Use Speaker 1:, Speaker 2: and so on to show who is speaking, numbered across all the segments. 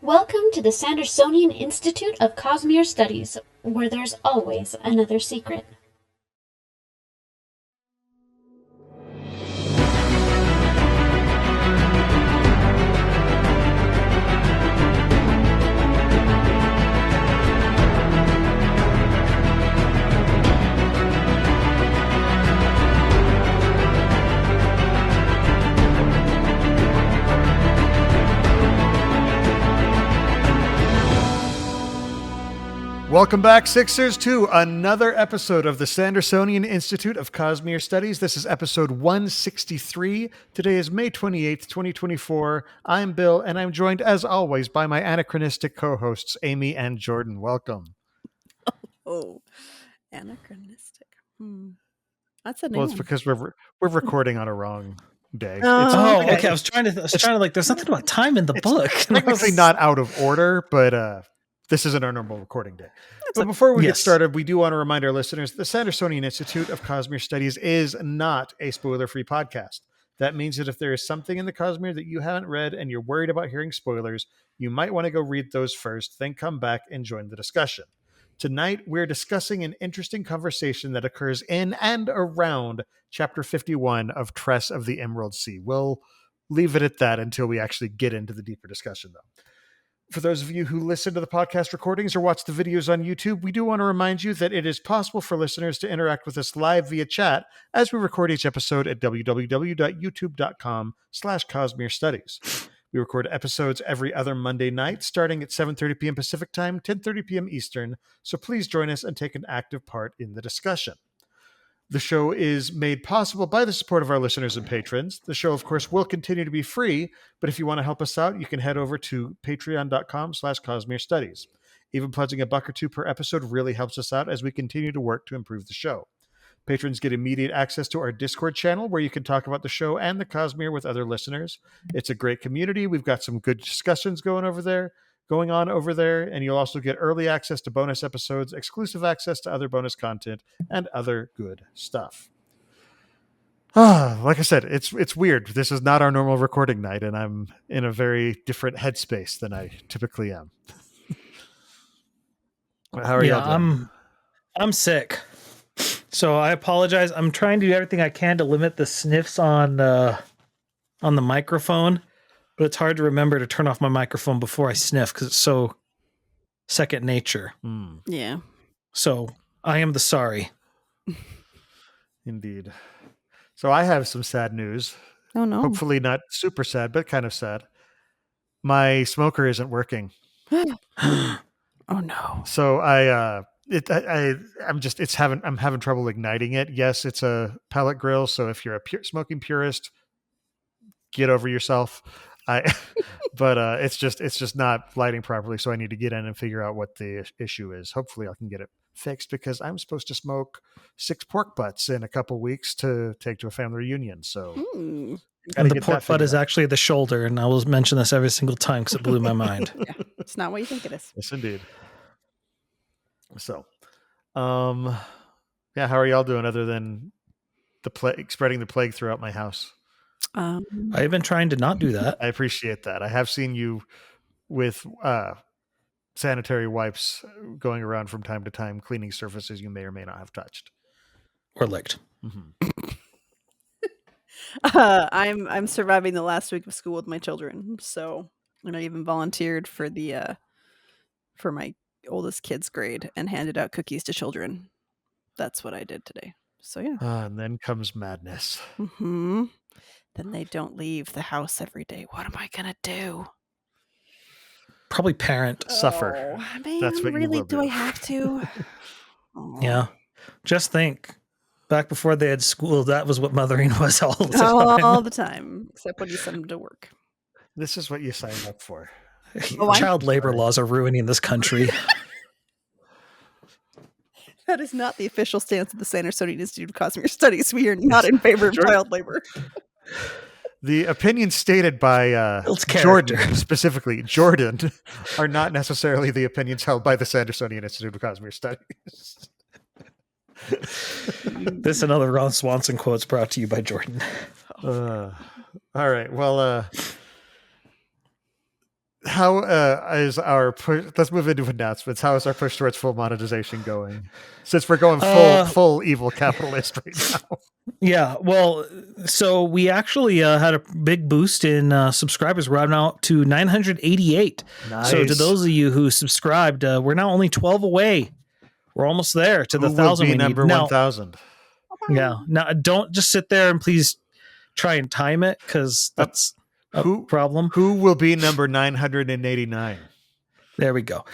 Speaker 1: Welcome to the Sandersonian Institute of Cosmere Studies, where there's always another secret.
Speaker 2: Welcome back, Sixers, to another episode of the Sandersonian Institute of Cosmere Studies. This is episode 163. Today is May 28th, 2024. I'm Bill, and I'm joined, as always, by my anachronistic co-hosts, Amy and Jordan. Welcome.
Speaker 3: Oh, anachronistic. That's a name.
Speaker 2: Well, it's because we're recording on a wrong day.
Speaker 4: Okay. I was trying to there's something about time in the book.
Speaker 2: Technically not out of order, but this isn't our normal recording day. But before we get started, we do want to remind our listeners, the Sandersonian Institute of Cosmere Studies is not a spoiler-free podcast. That means that if there is something in the Cosmere that you haven't read and you're worried about hearing spoilers, you might want to go read those first, then come back and join the discussion. Tonight, we're discussing an interesting conversation that occurs in and around Chapter 51 of Tress of the Emerald Sea. We'll leave it at that until we actually get into the deeper discussion, though. For those of you who listen to the podcast recordings or watch the videos on YouTube, we do want to remind you that it is possible for listeners to interact with us live via chat as we record each episode at www.youtube.com/Cosmere Studies. We record episodes every other Monday night, starting at 7:30 p.m. Pacific Time, 10:30 p.m. Eastern, so please join us and take an active part in the discussion. The show is made possible by the support of our listeners and patrons. The show, of course, will continue to be free, but if you want to help us out, you can head over to patreon.com/Cosmere Studies. Even pledging $1 or $2 per episode really helps us out as we continue to work to improve the show. Patrons get immediate access to our Discord channel where you can talk about the show and the Cosmere with other listeners. It's a great community. We've got some good discussions going on over there, and you'll also get early access to bonus episodes, exclusive access to other bonus content, and other good stuff. Like I said, it's weird. This is not our normal recording night, and I'm in a very different headspace than I typically am. How are y'all doing?
Speaker 4: I'm sick, so I apologize. I'm trying to do everything I can to limit the sniffs on the microphone. But it's hard to remember to turn off my microphone before I sniff because it's so second nature.
Speaker 3: Yeah.
Speaker 4: So I am the sorry.
Speaker 2: Indeed. So I have some sad news.
Speaker 3: Oh, no.
Speaker 2: Hopefully not super sad, but kind of sad. My smoker isn't working.
Speaker 3: Oh, no.
Speaker 2: So I'm having trouble igniting it. Yes, it's a pellet grill. So if you're a smoking purist, get over yourself. But it's just not lighting properly, so I need to get in and figure out what the issue is. Hopefully I can get it fixed because I'm supposed to smoke 6 pork butts in a couple weeks to take to a family reunion. So
Speaker 4: and the pork butt is actually the shoulder, and I will mention this every single time because it blew my mind.
Speaker 3: Yeah, it's not what you think it is.
Speaker 2: Yes, indeed. So, how are y'all doing other than the plague, spreading the plague throughout my house?
Speaker 4: I've been trying to not do that.
Speaker 2: I appreciate that. I have seen you with sanitary wipes going around from time to time, cleaning surfaces you may or may not have touched
Speaker 4: or licked.
Speaker 2: Mm-hmm.
Speaker 3: I'm surviving the last week of school with my children, so I even volunteered for for my oldest kid's grade and handed out cookies to children. That's what I did today. So yeah.
Speaker 2: And then comes madness.
Speaker 3: Mm-hmm. Then they don't leave the house every day. What am I gonna do?
Speaker 4: Probably parent.
Speaker 2: Suffer.
Speaker 3: Oh, man,
Speaker 2: that's what
Speaker 3: really
Speaker 2: you will do.
Speaker 3: I have to? Oh.
Speaker 4: Yeah. Just think, back before they had school, that was what mothering was all the time.
Speaker 3: All the time, except when you send them to work.
Speaker 2: This is what you signed up for.
Speaker 4: Child labor laws are ruining this country.
Speaker 3: That is not the official stance of the Sandersonian Institute of Cosmere Studies. We are not in favor of child labor.
Speaker 2: The opinions stated by Jordan, specifically Jordan, are not necessarily the opinions held by the Sandersonian Institute of Cosmere Studies.
Speaker 4: This and other Ron Swanson quotes brought to you by Jordan.
Speaker 2: All right. Well, how is our push? Let's move into announcements. How is our push towards full monetization going? Since we're going full evil capitalist right now.
Speaker 4: Yeah, well, so we actually had a big boost in subscribers. We're now up to 988.
Speaker 2: Nice.
Speaker 4: So to those of you who subscribed, we're now only 12 away. We're almost there to the 1,000 we need.
Speaker 2: Number 1,000.
Speaker 4: Yeah. Now, don't just sit there and please try and time it, because that's a problem.
Speaker 2: Who will be number 989?
Speaker 4: There we go.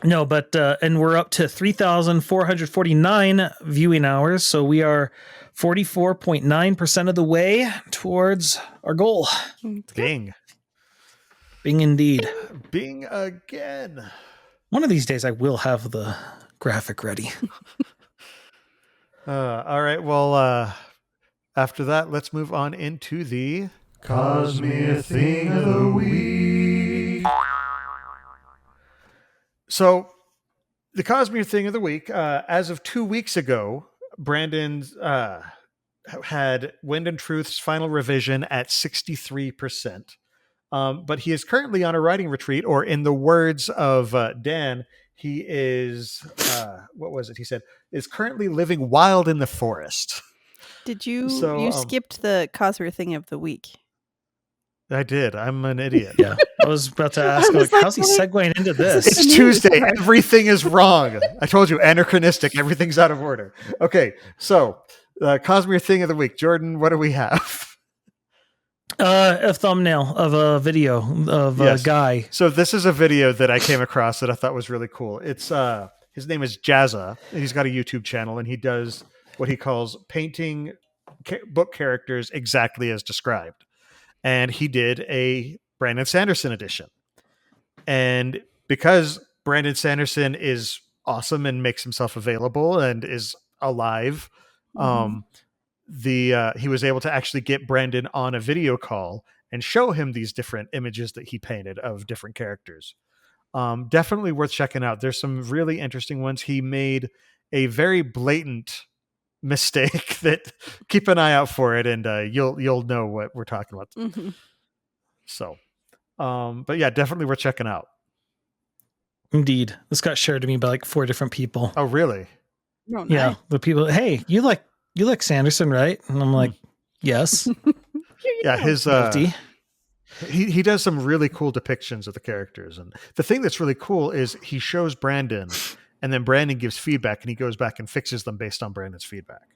Speaker 4: No, but and we're up to 3,449 viewing hours, so we are 44.9% of the way towards our goal.
Speaker 2: Bing
Speaker 4: Indeed.
Speaker 2: Bing again.
Speaker 4: One of these days I will have the graphic ready.
Speaker 2: All right, well, after that, let's move on into the Cosmere Thing of the Week. So, the Cosmere Thing of the Week, as of 2 weeks ago, Brandon had Wind and Truth's final revision at 63%. But he is currently on a writing retreat, or in the words of Dan, he is, what was it? He said, is currently living wild in the forest.
Speaker 3: Did you skipped the Cosmere Thing of the Week?
Speaker 2: I did. I'm an idiot.
Speaker 4: Yeah. I was about to ask, how's he segueing into this?
Speaker 2: It's Tuesday. Everything is wrong. I told you, anachronistic. Everything's out of order. Okay, so Cosmere Thing of the Week. Jordan, what do we have?
Speaker 4: A thumbnail of a video of a guy.
Speaker 2: So this is a video that I came across that I thought was really cool. It's his name is Jazza, and he's got a YouTube channel, and he does what he calls painting book characters exactly as described. And he did a Brandon Sanderson edition. And because Brandon Sanderson is awesome and makes himself available and is alive, he was able to actually get Brandon on a video call and show him these different images that he painted of different characters. Definitely worth checking out. There's some really interesting ones. He made a very blatant mistake that keep an eye out for it, and you'll know what we're talking about. So, but yeah, definitely worth checking out.
Speaker 4: Indeed. This got shared to me by like 4 different people.
Speaker 2: Oh, really?
Speaker 3: No, nice.
Speaker 4: Yeah. The people, hey, you like Sanderson, right? And I'm like, yes.
Speaker 2: Yeah, his he does some really cool depictions of the characters, and the thing that's really cool is he shows Brandon, and then Brandon gives feedback, and he goes back and fixes them based on Brandon's feedback.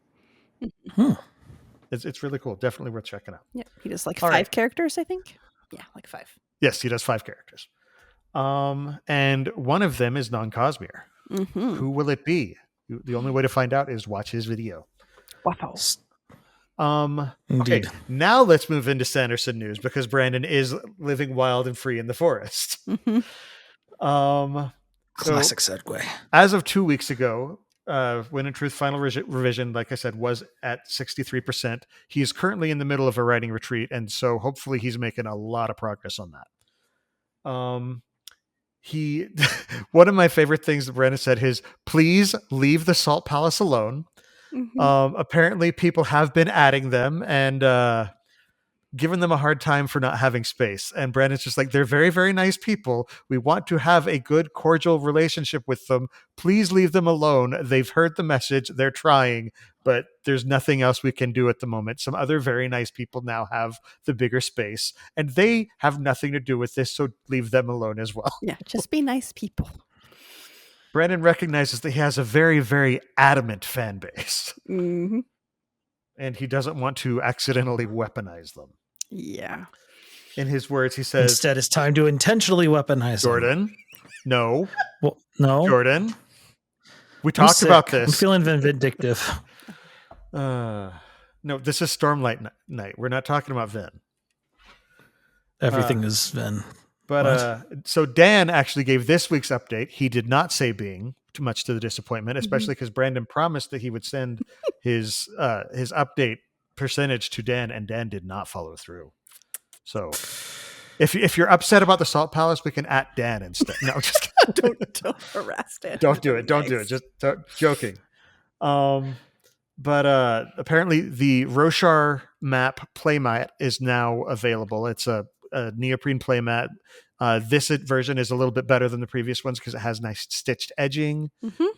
Speaker 2: It's really cool. Definitely worth checking out.
Speaker 3: Yeah, he does like 5 characters, I think. Yeah, like 5.
Speaker 2: Yes, he does 5 characters. And one of them is non-Cosmere. Who will it be? The only way to find out is watch his video.
Speaker 3: Wow.
Speaker 2: Okay, now let's move into Sanderson news, because Brandon is living wild and free in the forest.
Speaker 4: Classic segue.
Speaker 2: As of 2 weeks ago, Wind and Truth final revision, like I said, was at 63%. He is currently in the middle of a writing retreat, and so hopefully he's making a lot of progress on that. One of my favorite things that Brandon said is, please leave the Salt Palace alone. Apparently people have been adding them and giving them a hard time for not having space. And Brandon's just like, they're very, very nice people. We want to have a good, cordial relationship with them. Please leave them alone. They've heard the message. They're trying, but there's nothing else we can do at the moment. Some other very nice people now have the bigger space, and they have nothing to do with this, so leave them alone as well.
Speaker 3: Yeah, just be nice people.
Speaker 2: Brandon recognizes that he has a very, very adamant fan base. And he doesn't want to accidentally weaponize them.
Speaker 3: Yeah.
Speaker 2: In his words, he says,
Speaker 4: instead it's time to intentionally weaponize
Speaker 2: Jordan,
Speaker 4: them.
Speaker 2: No.
Speaker 4: Well, no.
Speaker 2: Jordan, we talked about this.
Speaker 4: I'm feeling vindictive.
Speaker 2: No, this is Stormlight Night. We're not talking about Vin.
Speaker 4: Everything is Vin.
Speaker 2: But so Dan actually gave this week's update. He did not say Bing, too much to the disappointment, especially because Brandon promised that he would send his update percentage to Dan, and Dan did not follow through. So if you're upset about the Salt Palace, we can @ Dan instead. No, just
Speaker 3: don't harass Dan.
Speaker 2: Don't do it. Don't do it. Just joking. But apparently the Roshar map playmat is now available. It's a a neoprene playmat. This version is a little bit better than the previous ones because it has nice stitched edging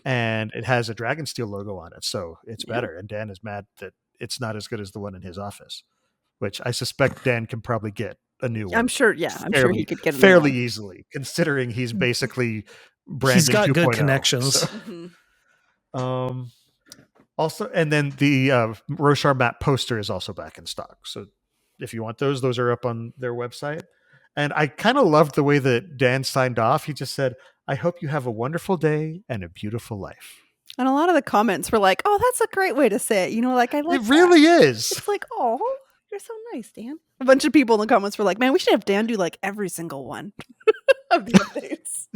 Speaker 2: and it has a Dragonsteel logo on it. So it's better. And Dan is mad that it's not as good as the one in his office, which I suspect Dan can probably get a new one.
Speaker 3: I'm sure he could get a new
Speaker 2: fairly
Speaker 3: one.
Speaker 2: easily, considering he's basically Brandon.
Speaker 4: He's got
Speaker 2: 2.0,
Speaker 4: good connections.
Speaker 2: So. Also, and then the Roshar map poster is also back in stock. So if you want those are up on their website. And I kind of loved the way that Dan signed off. He just said, "I hope you have a wonderful day and a beautiful life."
Speaker 3: And a lot of the comments were like, "Oh, that's a great way to say it." You know, like I like
Speaker 2: it really
Speaker 3: that.
Speaker 2: is.
Speaker 3: It's like, "Oh, you're so nice, Dan." A bunch of people in the comments were like, "Man, we should have Dan do like every single one of the updates."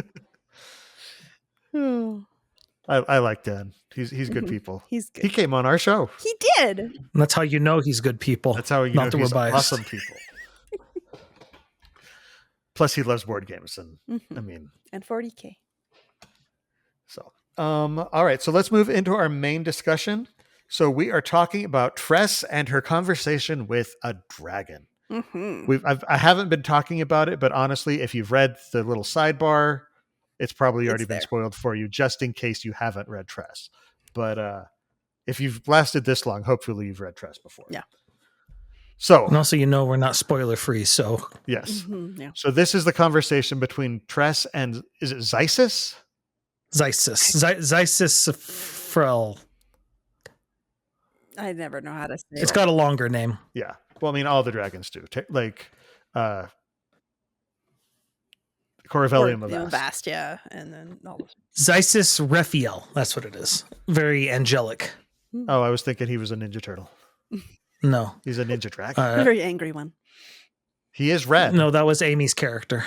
Speaker 2: I like Dan. He's good people.
Speaker 3: He's good.
Speaker 2: He came on our show.
Speaker 3: He did.
Speaker 4: And that's how you know he's good people.
Speaker 2: That's how you
Speaker 4: Not
Speaker 2: know
Speaker 4: that
Speaker 2: he's
Speaker 4: we're biased.
Speaker 2: awesome people. Plus, he loves board games, and I mean,
Speaker 3: and 40K.
Speaker 2: So, all right. So let's move into our main discussion. So we are talking about Tress and her conversation with a dragon. I haven't been talking about it, but honestly, if you've read the little sidebar, it's probably already been spoiled for you, just in case you haven't read Tress. But if you've lasted this long, hopefully you've read Tress before.
Speaker 3: Yeah.
Speaker 2: So,
Speaker 4: and also, we're not spoiler free. So
Speaker 2: yes.
Speaker 3: Yeah.
Speaker 2: So this is the conversation between Tress and, is it Xisis?
Speaker 4: Xisis Frel.
Speaker 3: I never know how to say it.
Speaker 4: It's got a longer name.
Speaker 2: Yeah. Well, I mean, all the dragons do. Corvelium
Speaker 3: Avast, yeah. And then all of
Speaker 4: Xisis Rephiel. That's what it is. Very angelic.
Speaker 2: Oh, I was thinking he was a Ninja Turtle.
Speaker 4: No.
Speaker 2: He's a Ninja Dragon.
Speaker 3: a very angry one.
Speaker 2: He is red.
Speaker 4: No, that was Amy's character.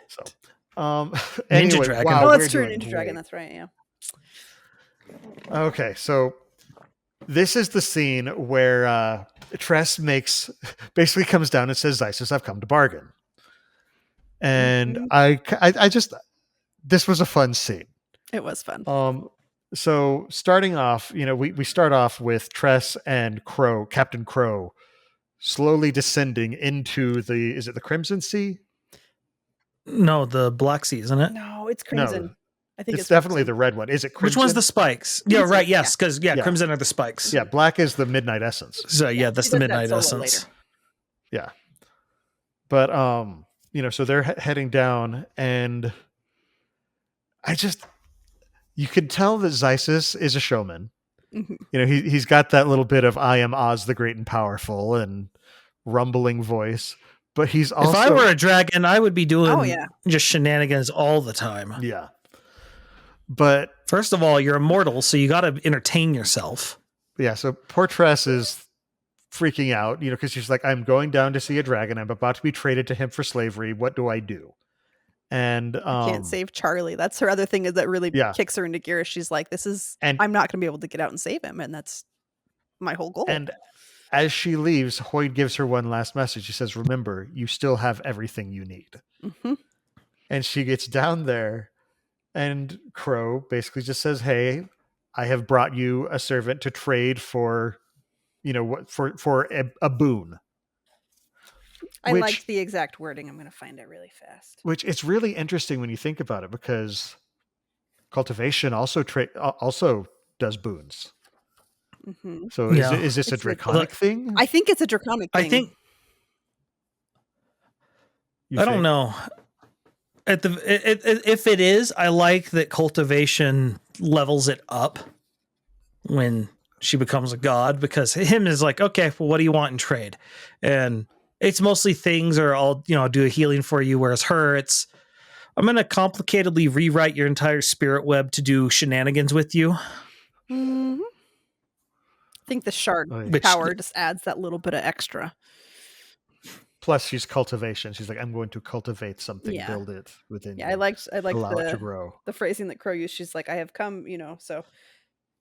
Speaker 2: So,
Speaker 4: Ninja Dragon.
Speaker 3: Wow, that's true. Ninja Dragon. That's right. Yeah.
Speaker 2: Okay, so this is the scene where Tress basically comes down and says, "Xisis, I've come to bargain." And I just, this was a fun scene.
Speaker 3: It was fun.
Speaker 2: So starting off, we start off with Tress and Captain Crow, slowly descending into is it the Crimson Sea?
Speaker 4: No, the Black Sea, isn't it?
Speaker 3: No, it's Crimson.
Speaker 2: No,
Speaker 3: I think
Speaker 2: it's definitely the red one. Is it Crimson?
Speaker 4: Which one's the spikes? Yeah, right. Yes, because Crimson are the spikes.
Speaker 2: Yeah, Black is the Midnight Essence.
Speaker 4: So that's the Midnight Essence.
Speaker 3: Later.
Speaker 2: Yeah, but so they're heading down, and you can tell that Xisis is a showman. He's got that little bit of "I am Oz the Great and Powerful" and rumbling voice. But he's also,
Speaker 4: if I were a dragon, I would be doing just shenanigans all the time.
Speaker 2: Yeah. But
Speaker 4: first of all, you're immortal, so you got to entertain yourself.
Speaker 2: Yeah. So poor Tress is freaking out, because she's like, "I'm going down to see a dragon. I'm about to be traded to him for slavery. What do I do?" And
Speaker 3: I can't save Charlie. That's her other thing, is that really kicks her into gear. She's like, I'm not going to be able to get out and save him. And that's my whole goal.
Speaker 2: And as she leaves, Hoyd gives her one last message. He says, "Remember, you still have everything you need." And she gets down there, and Crow basically just says, "Hey, I have brought you a servant to trade for, for a boon."
Speaker 3: I liked the exact wording. I'm going to find it really fast.
Speaker 2: Which it's really interesting when you think about it, because cultivation also does boons. So is this a draconic thing?
Speaker 3: I think it's a draconic thing.
Speaker 4: I don't know. If it is, I like that cultivation levels it up when she becomes a god, because him is like, okay, well, what do you want in trade? And it's mostly things, or I'll do a healing for you. Whereas her, it's, I'm going to complicatedly rewrite your entire spirit web to do shenanigans with you.
Speaker 3: I think the shard power just adds that little bit of extra.
Speaker 2: Plus, she's cultivation. She's like, "I'm going to cultivate something, build it within you."
Speaker 3: I liked
Speaker 2: allow it to grow.
Speaker 3: The phrasing that Crow used. She's like, "I have come, so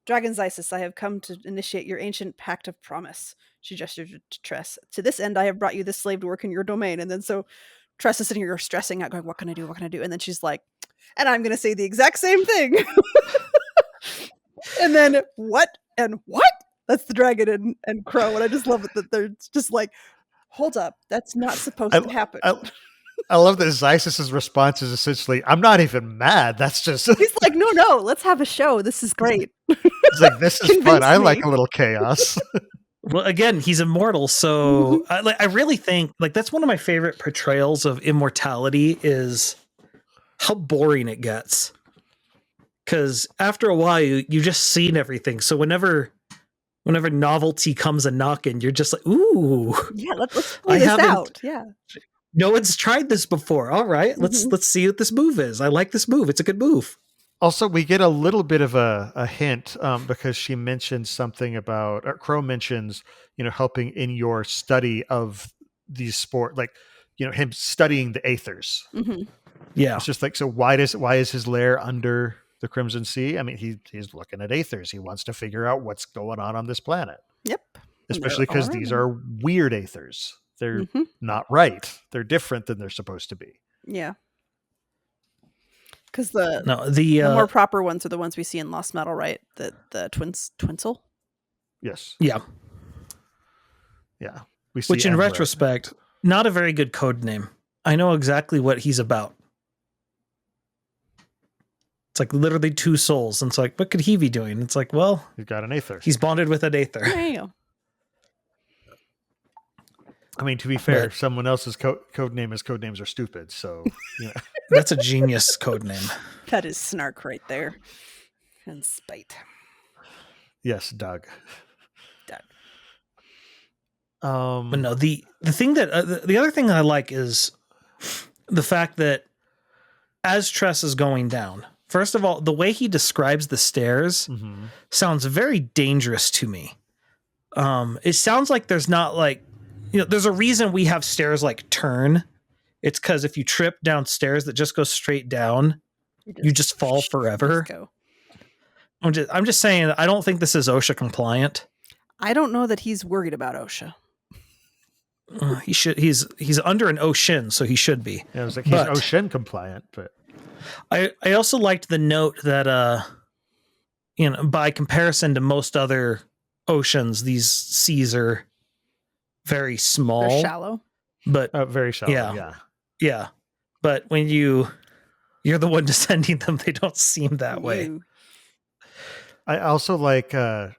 Speaker 3: Dragon Xisis, I have come to initiate your ancient pact of promise." She gestured to Tress. "To this end, I have brought you this slave to work in your domain." And then so Tress is sitting here stressing out, going, "What can I do? What can I do?" And then she's like, "And I'm going to say the exact same thing." And then what? And what? That's the dragon and Crow. And I just love it that they're just like, Hold up. That's not supposed to happen.
Speaker 2: I love that Xisis' response is essentially, I'm not even mad. That's just...
Speaker 3: He's like, no, let's have a show. This is great.
Speaker 2: It's like, this is fun.
Speaker 3: Convince
Speaker 2: I
Speaker 3: me.
Speaker 2: like a little chaos.
Speaker 4: Well, again, he's immortal, so I really think like that's one of my favorite portrayals of immortality is how boring it gets. Because after a while, you just seen everything. So whenever novelty comes a knocking, you're just like, ooh,
Speaker 3: Yeah, let's play this out. Yeah.
Speaker 4: No one's tried this before. All right, let's see what this move is. I like this move. It's a good move.
Speaker 2: Also, we get a little bit of a hint because she mentions something about, or Crow mentions, helping in your study of these sport, like, him studying the Aethers.
Speaker 3: Mm-hmm.
Speaker 4: Yeah.
Speaker 2: It's just like, so why is his lair under the Crimson Sea? I mean, he's looking at Aethers. He wants to figure out what's going on this planet.
Speaker 3: Yep.
Speaker 2: Especially because these are weird Aethers. They're not right. They're different than they're supposed to be.
Speaker 3: Yeah. Because the more proper ones are the ones we see in Lost Metal, right? The Twinsel.
Speaker 2: Yes.
Speaker 4: Yeah.
Speaker 2: Yeah. We see
Speaker 4: Which in
Speaker 2: Emerald.
Speaker 4: retrospect, not a very good code name. I know exactly what he's about. It's like literally two souls. And it's like, what could he be doing? It's like, well,
Speaker 2: He's got an Aether.
Speaker 4: he's bonded with an Aether.
Speaker 3: There you go.
Speaker 2: I mean, to be fair, someone else's code name is code names are stupid. So,
Speaker 4: That's a genius code name.
Speaker 3: That is snark right there. And spite.
Speaker 2: Yes, Doug.
Speaker 4: But no, the thing that the other thing I like is the fact that as Tress is going down, first of all, the way he describes the stairs sounds very dangerous to me. It sounds like there's not like, there's a reason we have stairs like turn. It's because if you trip downstairs that just goes straight down, you just fall forever. I'm just saying that I don't think this is OSHA compliant. I
Speaker 3: don't know that he's worried about OSHA.
Speaker 4: He should. He's under an OSHIN, so he should be.
Speaker 2: Yeah, I was like, he's OSHIN compliant, but
Speaker 4: I also liked the note that by comparison to most other oceans, these seas are very small.
Speaker 3: They're shallow.
Speaker 4: But
Speaker 2: very shallow.
Speaker 4: Yeah. But when you're the one descending them, they don't seem that way.
Speaker 2: I also like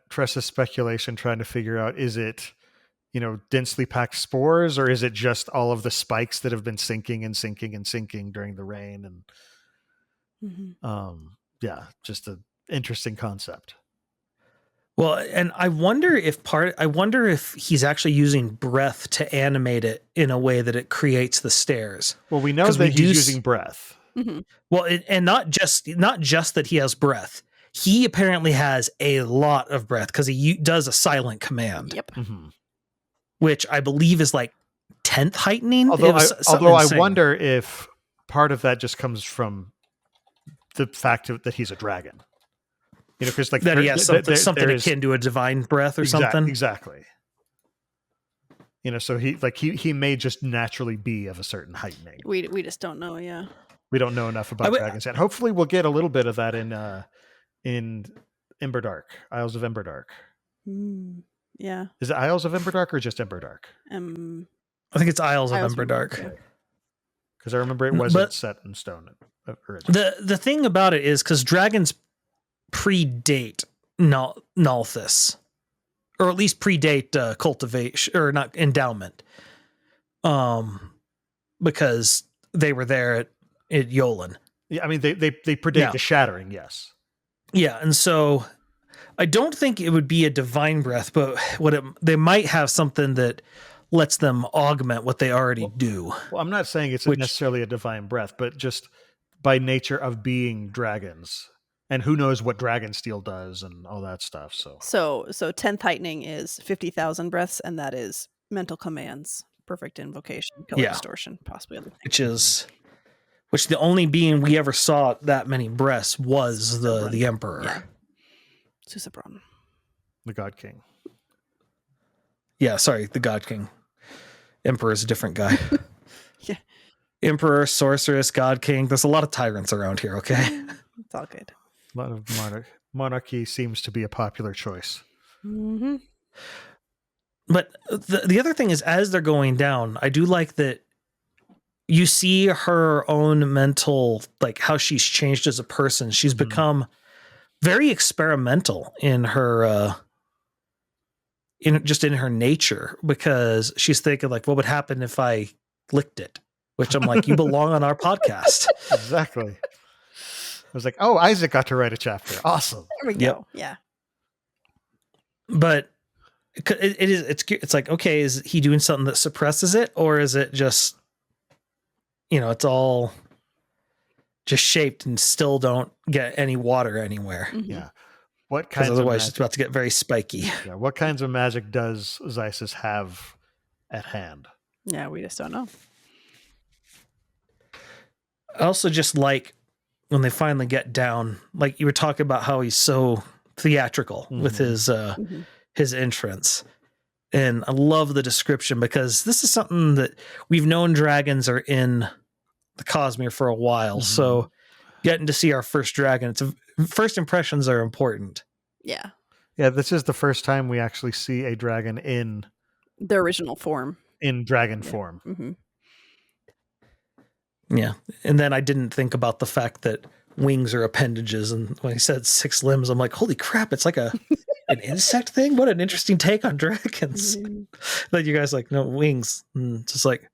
Speaker 2: Tress's speculation trying to figure out, is it, densely packed spores, or is it just all of the spikes that have been sinking and sinking and sinking during the rain? And just an interesting concept.
Speaker 4: Well, and I wonder if he's actually using breath to animate it in a way that it creates the stairs.
Speaker 2: Well, we know that he's using breath.
Speaker 3: Mm-hmm.
Speaker 4: Well, and not just that he has breath. He apparently has a lot of breath because he does a silent command.
Speaker 3: Yep.
Speaker 2: Mm-hmm.
Speaker 4: Which I believe is like 10th heightening.
Speaker 2: Although I wonder if part of that just comes from the fact that he's a dragon. Because like
Speaker 4: that he has something akin to a divine breath or something.
Speaker 2: Exactly. So he may just naturally be of a certain heightening.
Speaker 3: We just don't know. Yeah.
Speaker 2: We don't know enough about dragons yet. Hopefully, we'll get a little bit of that in Emberdark, Isles of Emberdark.
Speaker 3: Yeah.
Speaker 2: Is it Isles of Emberdark or just Emberdark?
Speaker 4: I think it's Isles of Emberdark.
Speaker 2: Because I remember it wasn't set in stone originally.
Speaker 4: The thing about it is because dragons predate Nalthis, or at least predate cultivation, or not endowment, because they were there at Yolen.
Speaker 2: Yeah, I mean they predate the shattering, yes.
Speaker 4: Yeah, and so I don't think it would be a divine breath, but they might have something that lets them augment what they already do.
Speaker 2: Well, I'm not saying it's necessarily a divine breath, but just by nature of being dragons. And who knows what dragon steel does and all that stuff. So
Speaker 3: 10th heightening is 50,000 breaths, and that is mental commands, perfect invocation, killer distortion, possibly other things. Which the only being we ever saw that many breaths was the Emperor. Yeah. Susabron.
Speaker 2: The God King.
Speaker 4: Yeah, sorry, the God King. Emperor is a different guy.
Speaker 3: Yeah.
Speaker 4: Emperor, Sorceress, God King. There's a lot of tyrants around here, okay?
Speaker 3: It's all good.
Speaker 2: A lot of monarchy seems to be a popular choice.
Speaker 3: Mm-hmm.
Speaker 4: But the other thing is, as they're going down, I do like that you see her own mental, like how she's changed as a person. She's become very experimental in her, in her nature, because she's thinking like, what would happen if I licked it? Which I'm like, you belong on our podcast.
Speaker 2: Exactly. I was like, oh, Isaac got to write a chapter. Awesome.
Speaker 3: There we go. Yeah.
Speaker 4: But it's like, okay, is he doing something that suppresses it, or is it just, it's all just shaped and still don't get any water anywhere?
Speaker 3: Mm-hmm.
Speaker 2: Yeah. What
Speaker 4: Because
Speaker 2: kinds of
Speaker 4: otherwise
Speaker 2: magic,
Speaker 4: it's about to get very spiky.
Speaker 2: yeah, what kinds of magic does Xisis have at hand?
Speaker 3: Yeah, we just don't know.
Speaker 4: I also just like when they finally get down, like you were talking about how he's so theatrical with his entrance. And I love the description, because this is something that we've known dragons are in the Cosmere for a while. So getting to see our first dragon, first impressions are important.
Speaker 3: Yeah.
Speaker 2: Yeah, this is the first time we actually see a dragon in
Speaker 3: Their original form.
Speaker 2: In dragon form.
Speaker 3: Mm-hmm.
Speaker 4: Yeah. And then I didn't think about the fact that wings are appendages. And when he said 6 limbs, I'm like, holy crap, it's like an insect thing? What an interesting take on dragons. That you guys like, no, wings. And just like,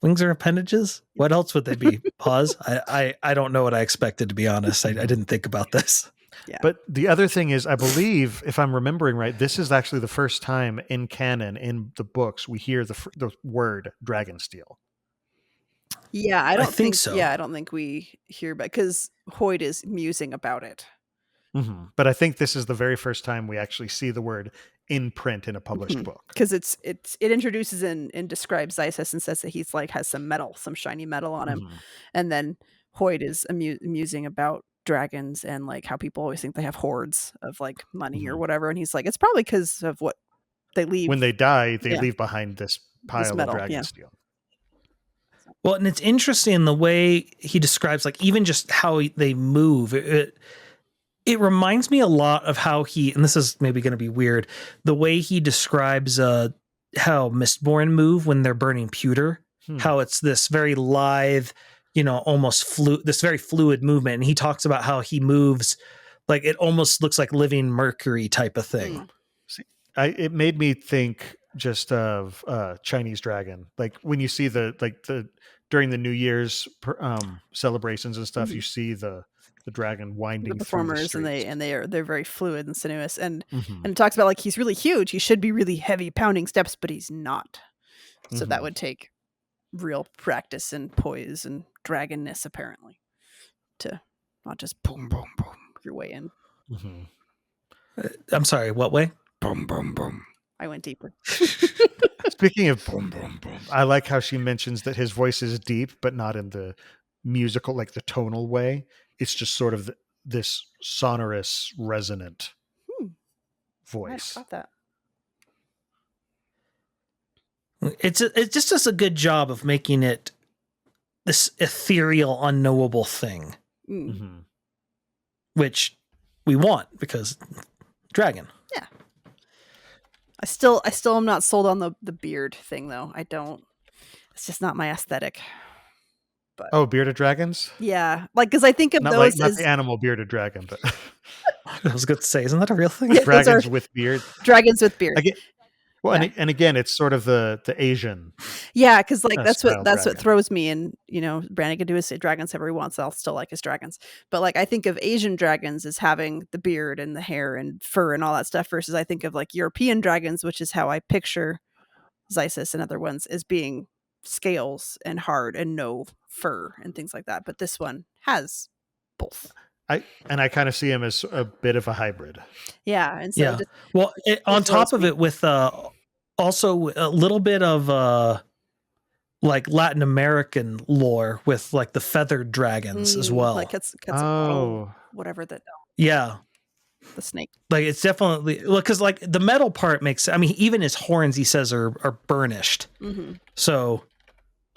Speaker 4: wings are appendages? What else would they be? Pause. I don't know what I expected, to be honest. I didn't think about this.
Speaker 3: Yeah.
Speaker 2: But the other thing is, I believe, if I'm remembering right, this is actually the first time in canon, in the books, we hear the word Dragonsteel.
Speaker 3: Yeah, I don't think
Speaker 4: so.
Speaker 3: Yeah, I don't think we hear about, because Hoyt is musing about it.
Speaker 2: Mm-hmm. But I think this is the very first time we actually see the word in print in a published book.
Speaker 3: Because it introduces and describes Xisis and says that he's like has some shiny metal on him, and then Hoyt is musing about dragons and like how people always think they have hoards of like money or whatever, and he's like, it's probably because of what they leave
Speaker 2: when they die. They leave behind this pile
Speaker 3: metal,
Speaker 2: of Dragonsteel.
Speaker 4: Well, and it's interesting the way he describes, like, even just how they move. It reminds me a lot of how and this is maybe going to be weird, the way he describes how Mistborn move when they're burning pewter, how it's this very lithe, almost this very fluid movement. And he talks about how he moves like it almost looks like living mercury type of thing.
Speaker 2: See, it made me think just of Chinese dragon. Like when you see the during the New Year's celebrations and stuff, you see the dragon winding
Speaker 3: the performers,
Speaker 2: through the streets.
Speaker 3: and they're very fluid and sinuous, and it talks about like he's really huge. He should be really heavy, pounding steps, but he's not. So that would take real practice and poise and dragonness, apparently, to not just boom, boom, boom your way in.
Speaker 4: I'm sorry, what way?
Speaker 2: Boom, boom, boom.
Speaker 3: I went deeper.
Speaker 2: Speaking of boom, boom, boom, I like how she mentions that his voice is deep, but not in the musical, like the tonal way. It's just sort of this sonorous, resonant voice.
Speaker 3: I got that.
Speaker 4: It just does a good job of making it this ethereal, unknowable thing, which we want because dragon.
Speaker 3: Yeah. I still am not sold on the beard thing though. I don't. It's just not my aesthetic. But
Speaker 2: oh, bearded dragons?
Speaker 3: Yeah, like because I think of
Speaker 2: not
Speaker 3: those
Speaker 2: not
Speaker 3: as
Speaker 2: the animal bearded dragon, but
Speaker 4: I was going to say, isn't that a real thing?
Speaker 3: Yeah,
Speaker 2: dragons with beard.
Speaker 3: Dragons with beard.
Speaker 2: Well, and again, it's sort of the Asian.
Speaker 3: Yeah, because like that's what
Speaker 2: dragon.
Speaker 3: throws me. And Brandon can do his dragons however he wants. I'll still like his dragons. But like I think of Asian dragons as having the beard and the hair and fur and all that stuff, versus I think of like European dragons, which is how I picture Xisis and other ones, as being scales and hard and no fur and things like that. But this one has both. I
Speaker 2: kind of see him as a bit of a hybrid.
Speaker 3: Yeah, and so
Speaker 4: on top of it, with also a little bit of like Latin American lore with like the feathered dragons as well.
Speaker 3: Like whatever that.
Speaker 4: Yeah,
Speaker 3: the snake.
Speaker 4: Like it's definitely because like the metal part makes. I mean, even his horns he says are burnished. So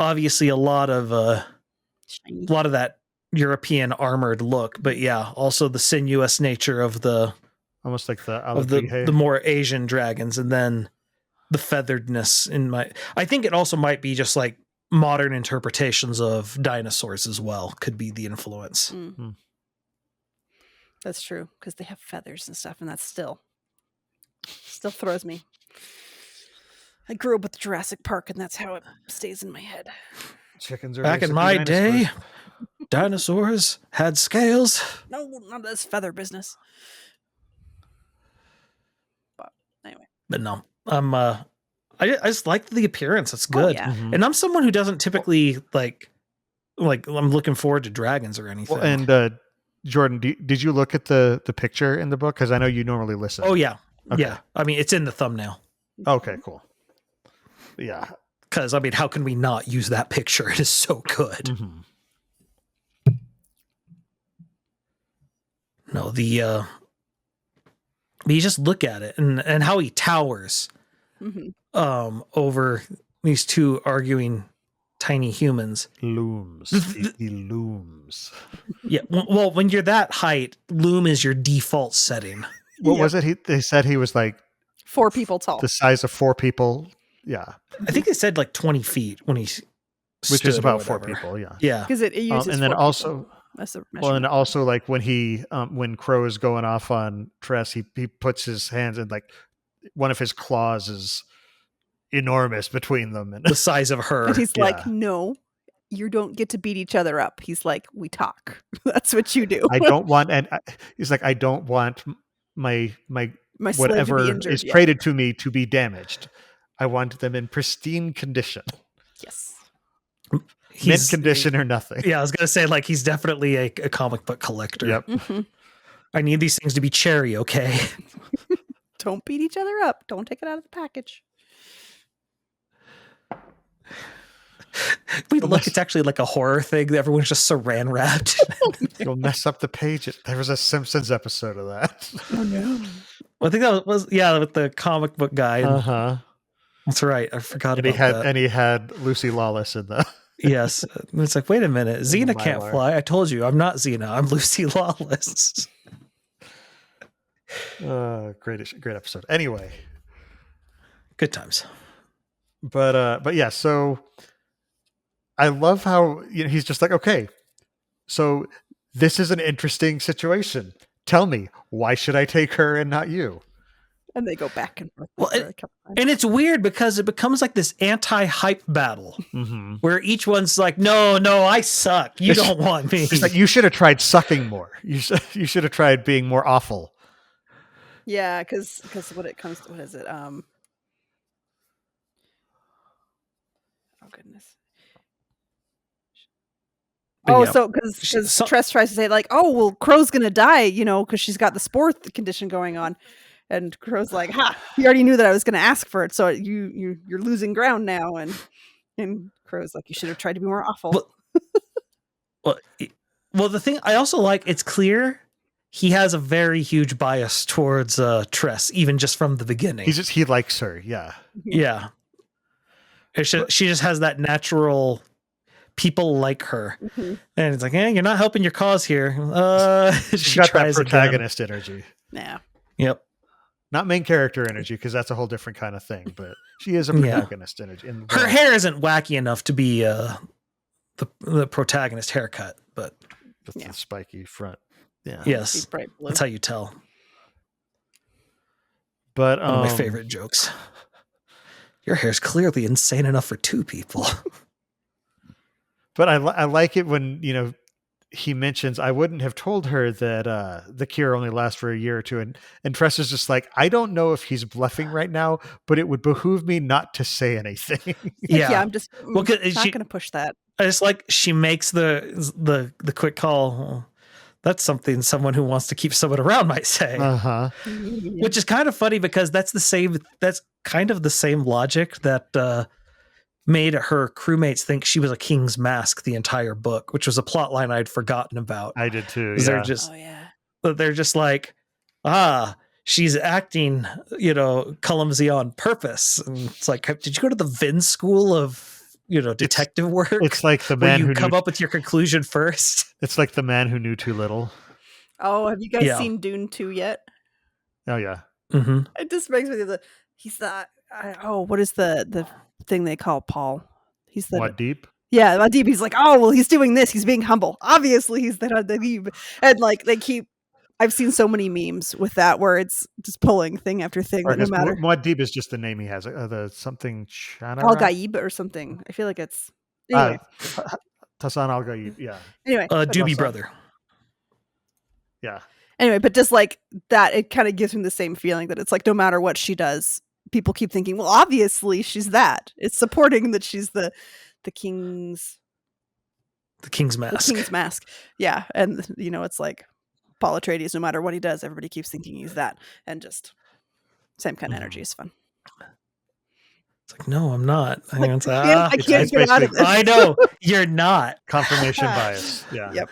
Speaker 4: obviously a lot of that European armored look, but yeah, also the sinuous nature of the
Speaker 2: almost like the more
Speaker 4: Asian dragons, and then the featheredness in my. I think it also might be just like modern interpretations of dinosaurs as well. Could be the influence.
Speaker 3: Mm. That's true, because they have feathers and stuff, and that still throws me. I grew up with Jurassic Park, and that's how it stays in my head.
Speaker 2: Chickens are
Speaker 4: Back in my day,
Speaker 2: dinosaurs.
Speaker 4: dinosaurs had scales.
Speaker 3: No, not this feather business. But anyway.
Speaker 4: But no, I just like the appearance. It's good.
Speaker 3: yeah.
Speaker 2: Mhm.
Speaker 4: And I'm someone who doesn't typically like I'm looking forward to dragons or anything.
Speaker 2: Well, and Jordan, did you look at the picture in the book? Because I know you normally listen.
Speaker 4: oh yeah.
Speaker 2: Okay.
Speaker 4: Yeah. I mean, it's in the thumbnail.
Speaker 2: Okay, cool. Yeah.
Speaker 4: Because I mean, how can we not use that picture? It is so good.
Speaker 2: Mhm.
Speaker 4: No, you just look at it and how he towers over these two arguing tiny humans.
Speaker 2: Looms. He looms.
Speaker 4: Yeah. Well, when you're that height, loom is your default setting.
Speaker 2: What was it? They said he was like
Speaker 3: 4 people tall.
Speaker 2: the size of 4 people. Yeah.
Speaker 4: I think they said like 20 feet when he
Speaker 2: Which is
Speaker 4: stood or
Speaker 2: about 4
Speaker 4: whatever.
Speaker 2: people. Yeah.
Speaker 4: Yeah.
Speaker 3: Because it uses
Speaker 2: And then
Speaker 3: 4
Speaker 2: also,
Speaker 3: people. That's the
Speaker 2: well, and
Speaker 3: measurement.
Speaker 2: also like when Crow is going off on Tress, he puts his hands in, like one of his claws is enormous between them. And
Speaker 4: The size of her.
Speaker 3: And he's like,
Speaker 2: yeah.
Speaker 3: no, you don't get to beat each other up. He's like, we talk. That's what you do.
Speaker 2: I don't want, and he's like, I don't want my
Speaker 3: My slave to be
Speaker 2: whatever
Speaker 3: injured,
Speaker 2: is
Speaker 3: yeah.
Speaker 2: traded to me to be damaged. I want them in pristine condition,
Speaker 3: Yes.
Speaker 2: mint condition or nothing.
Speaker 4: Yeah, I was gonna say like he's definitely a comic book collector.
Speaker 2: Yep.
Speaker 3: Mhm.
Speaker 4: I need these things to be cherry, okay?
Speaker 3: Don't beat each other up. Don't take it out of the package.
Speaker 4: We look, it's actually like a horror thing. Everyone's just saran wrapped.
Speaker 2: You'll mess up the page. There was a Simpsons episode of that.
Speaker 3: Oh no.
Speaker 4: I think that was with the comic book guy.
Speaker 2: Uh huh.
Speaker 4: That's right. I forgot
Speaker 2: And
Speaker 4: about that.
Speaker 2: he had Lucy Lawless in the.
Speaker 4: Yes. And it's like, wait a minute. Xena can't
Speaker 2: Mylar.
Speaker 4: fly. I told you, I'm not Xena. I'm Lucy Lawless.
Speaker 2: Great episode. Anyway,
Speaker 4: Good times.
Speaker 2: but yeah. So I love how he's just like, okay, so this is an interesting situation. Tell me, why should I take her and not you?
Speaker 3: And they go back and forth.
Speaker 4: Well,
Speaker 3: for a couple times.
Speaker 4: And it's weird because it becomes like this anti-hype battle
Speaker 2: Mm-hmm.
Speaker 4: where each one's like, no, I suck. You don't want me.
Speaker 2: It's like, you should have tried sucking more. You should have tried being more awful.
Speaker 3: Yeah, because when it comes to, what is it? Oh goodness.
Speaker 4: But
Speaker 3: Oh,
Speaker 4: yeah.
Speaker 3: so because
Speaker 4: So-
Speaker 3: Tress tries to say like, oh well, Crow's gonna die, because she's got the spore condition going on, and Crow's like, ha, you already knew that I was gonna ask for it, so you're losing ground now, and Crow's like, you should have tried to be more awful.
Speaker 4: Well, the thing I also like, it's clear he has a very huge bias towards Tress, even just from the beginning.
Speaker 2: He likes her. Yeah.
Speaker 4: Yeah. She just has that natural people like her.
Speaker 3: Mhm.
Speaker 4: And it's like, you're not helping your cause here.
Speaker 2: She's
Speaker 4: She
Speaker 2: got that
Speaker 4: tries again.
Speaker 2: protagonist energy.
Speaker 3: Yeah.
Speaker 4: Yep.
Speaker 2: Not main character energy, because that's a whole different kind of thing. But she is a
Speaker 4: Yeah.
Speaker 2: protagonist energy. And
Speaker 4: Her hair isn't wacky enough to be the protagonist haircut, but
Speaker 2: with
Speaker 3: Yeah.
Speaker 2: the spiky front. Yeah.
Speaker 4: yes,
Speaker 3: Be bright blue.
Speaker 4: that's how you tell.
Speaker 2: But
Speaker 4: One of my favorite jokes. Your hair's clearly insane enough for 2 people.
Speaker 2: But I like it when he mentions, I wouldn't have told her that the cure only lasts for a year or two, and Tress is just like, I don't know if he's bluffing right now, but it would behoove me not to say anything.
Speaker 4: Yeah.
Speaker 3: I'm just
Speaker 4: Well, 'cause
Speaker 3: not
Speaker 4: she-
Speaker 3: gonna push that.
Speaker 4: I just like she makes the quick call. "Oh, that's something someone who wants to keep someone around might say."
Speaker 2: Uh-huh.
Speaker 4: Which is kind of funny because that's kind of the same logic that made her crewmates think she was a king's mask the entire book, which was a plot line I'd forgotten about.
Speaker 2: I did too.
Speaker 4: 'Cause
Speaker 2: Yeah.
Speaker 4: They're just like, she's acting, clumsy on purpose. And it's like, did you go to the Vin school of, detective work?
Speaker 2: It's like the
Speaker 4: where
Speaker 2: man
Speaker 4: you
Speaker 2: who
Speaker 4: come
Speaker 2: knew,
Speaker 4: up with your conclusion first.
Speaker 2: it's like the man who knew too little.
Speaker 3: Oh, have you guys
Speaker 4: Yeah.
Speaker 3: seen Dune 2 yet?
Speaker 2: Oh yeah.
Speaker 4: Mm-hmm.
Speaker 3: It just makes me he's not. what is the thing they call Paul? He's the
Speaker 2: Muad'Dib?
Speaker 3: Yeah, Muad'Dib. He's like, oh well, he's doing this. He's being humble. Obviously, he's the Muad'Dib. And like they keep. I've seen so many memes with that where it's just pulling thing after thing.
Speaker 2: Or
Speaker 3: No matter.
Speaker 2: Muad'Dib is just the name he has. The something Shana.
Speaker 3: Al Gaib or something. I feel like it's anyway.
Speaker 2: Tassan Al Gaib. Yeah.
Speaker 3: Anyway,
Speaker 4: Doobie Brother.
Speaker 2: Yeah.
Speaker 3: Anyway, but just like that, it kind of gives me the same feeling that it's like no matter what she does, people keep thinking, well, obviously she's that. It's supporting that she's the king's
Speaker 4: mask.
Speaker 3: The king's mask. Yeah, and it's like Paul Atreides. No matter what he does, everybody keeps thinking he's that, and just same kind of energy is fun.
Speaker 4: It's like, no, I'm not.
Speaker 3: I can't get out of this.
Speaker 4: I know you're not.
Speaker 2: Confirmation bias. Yeah.
Speaker 3: Yep.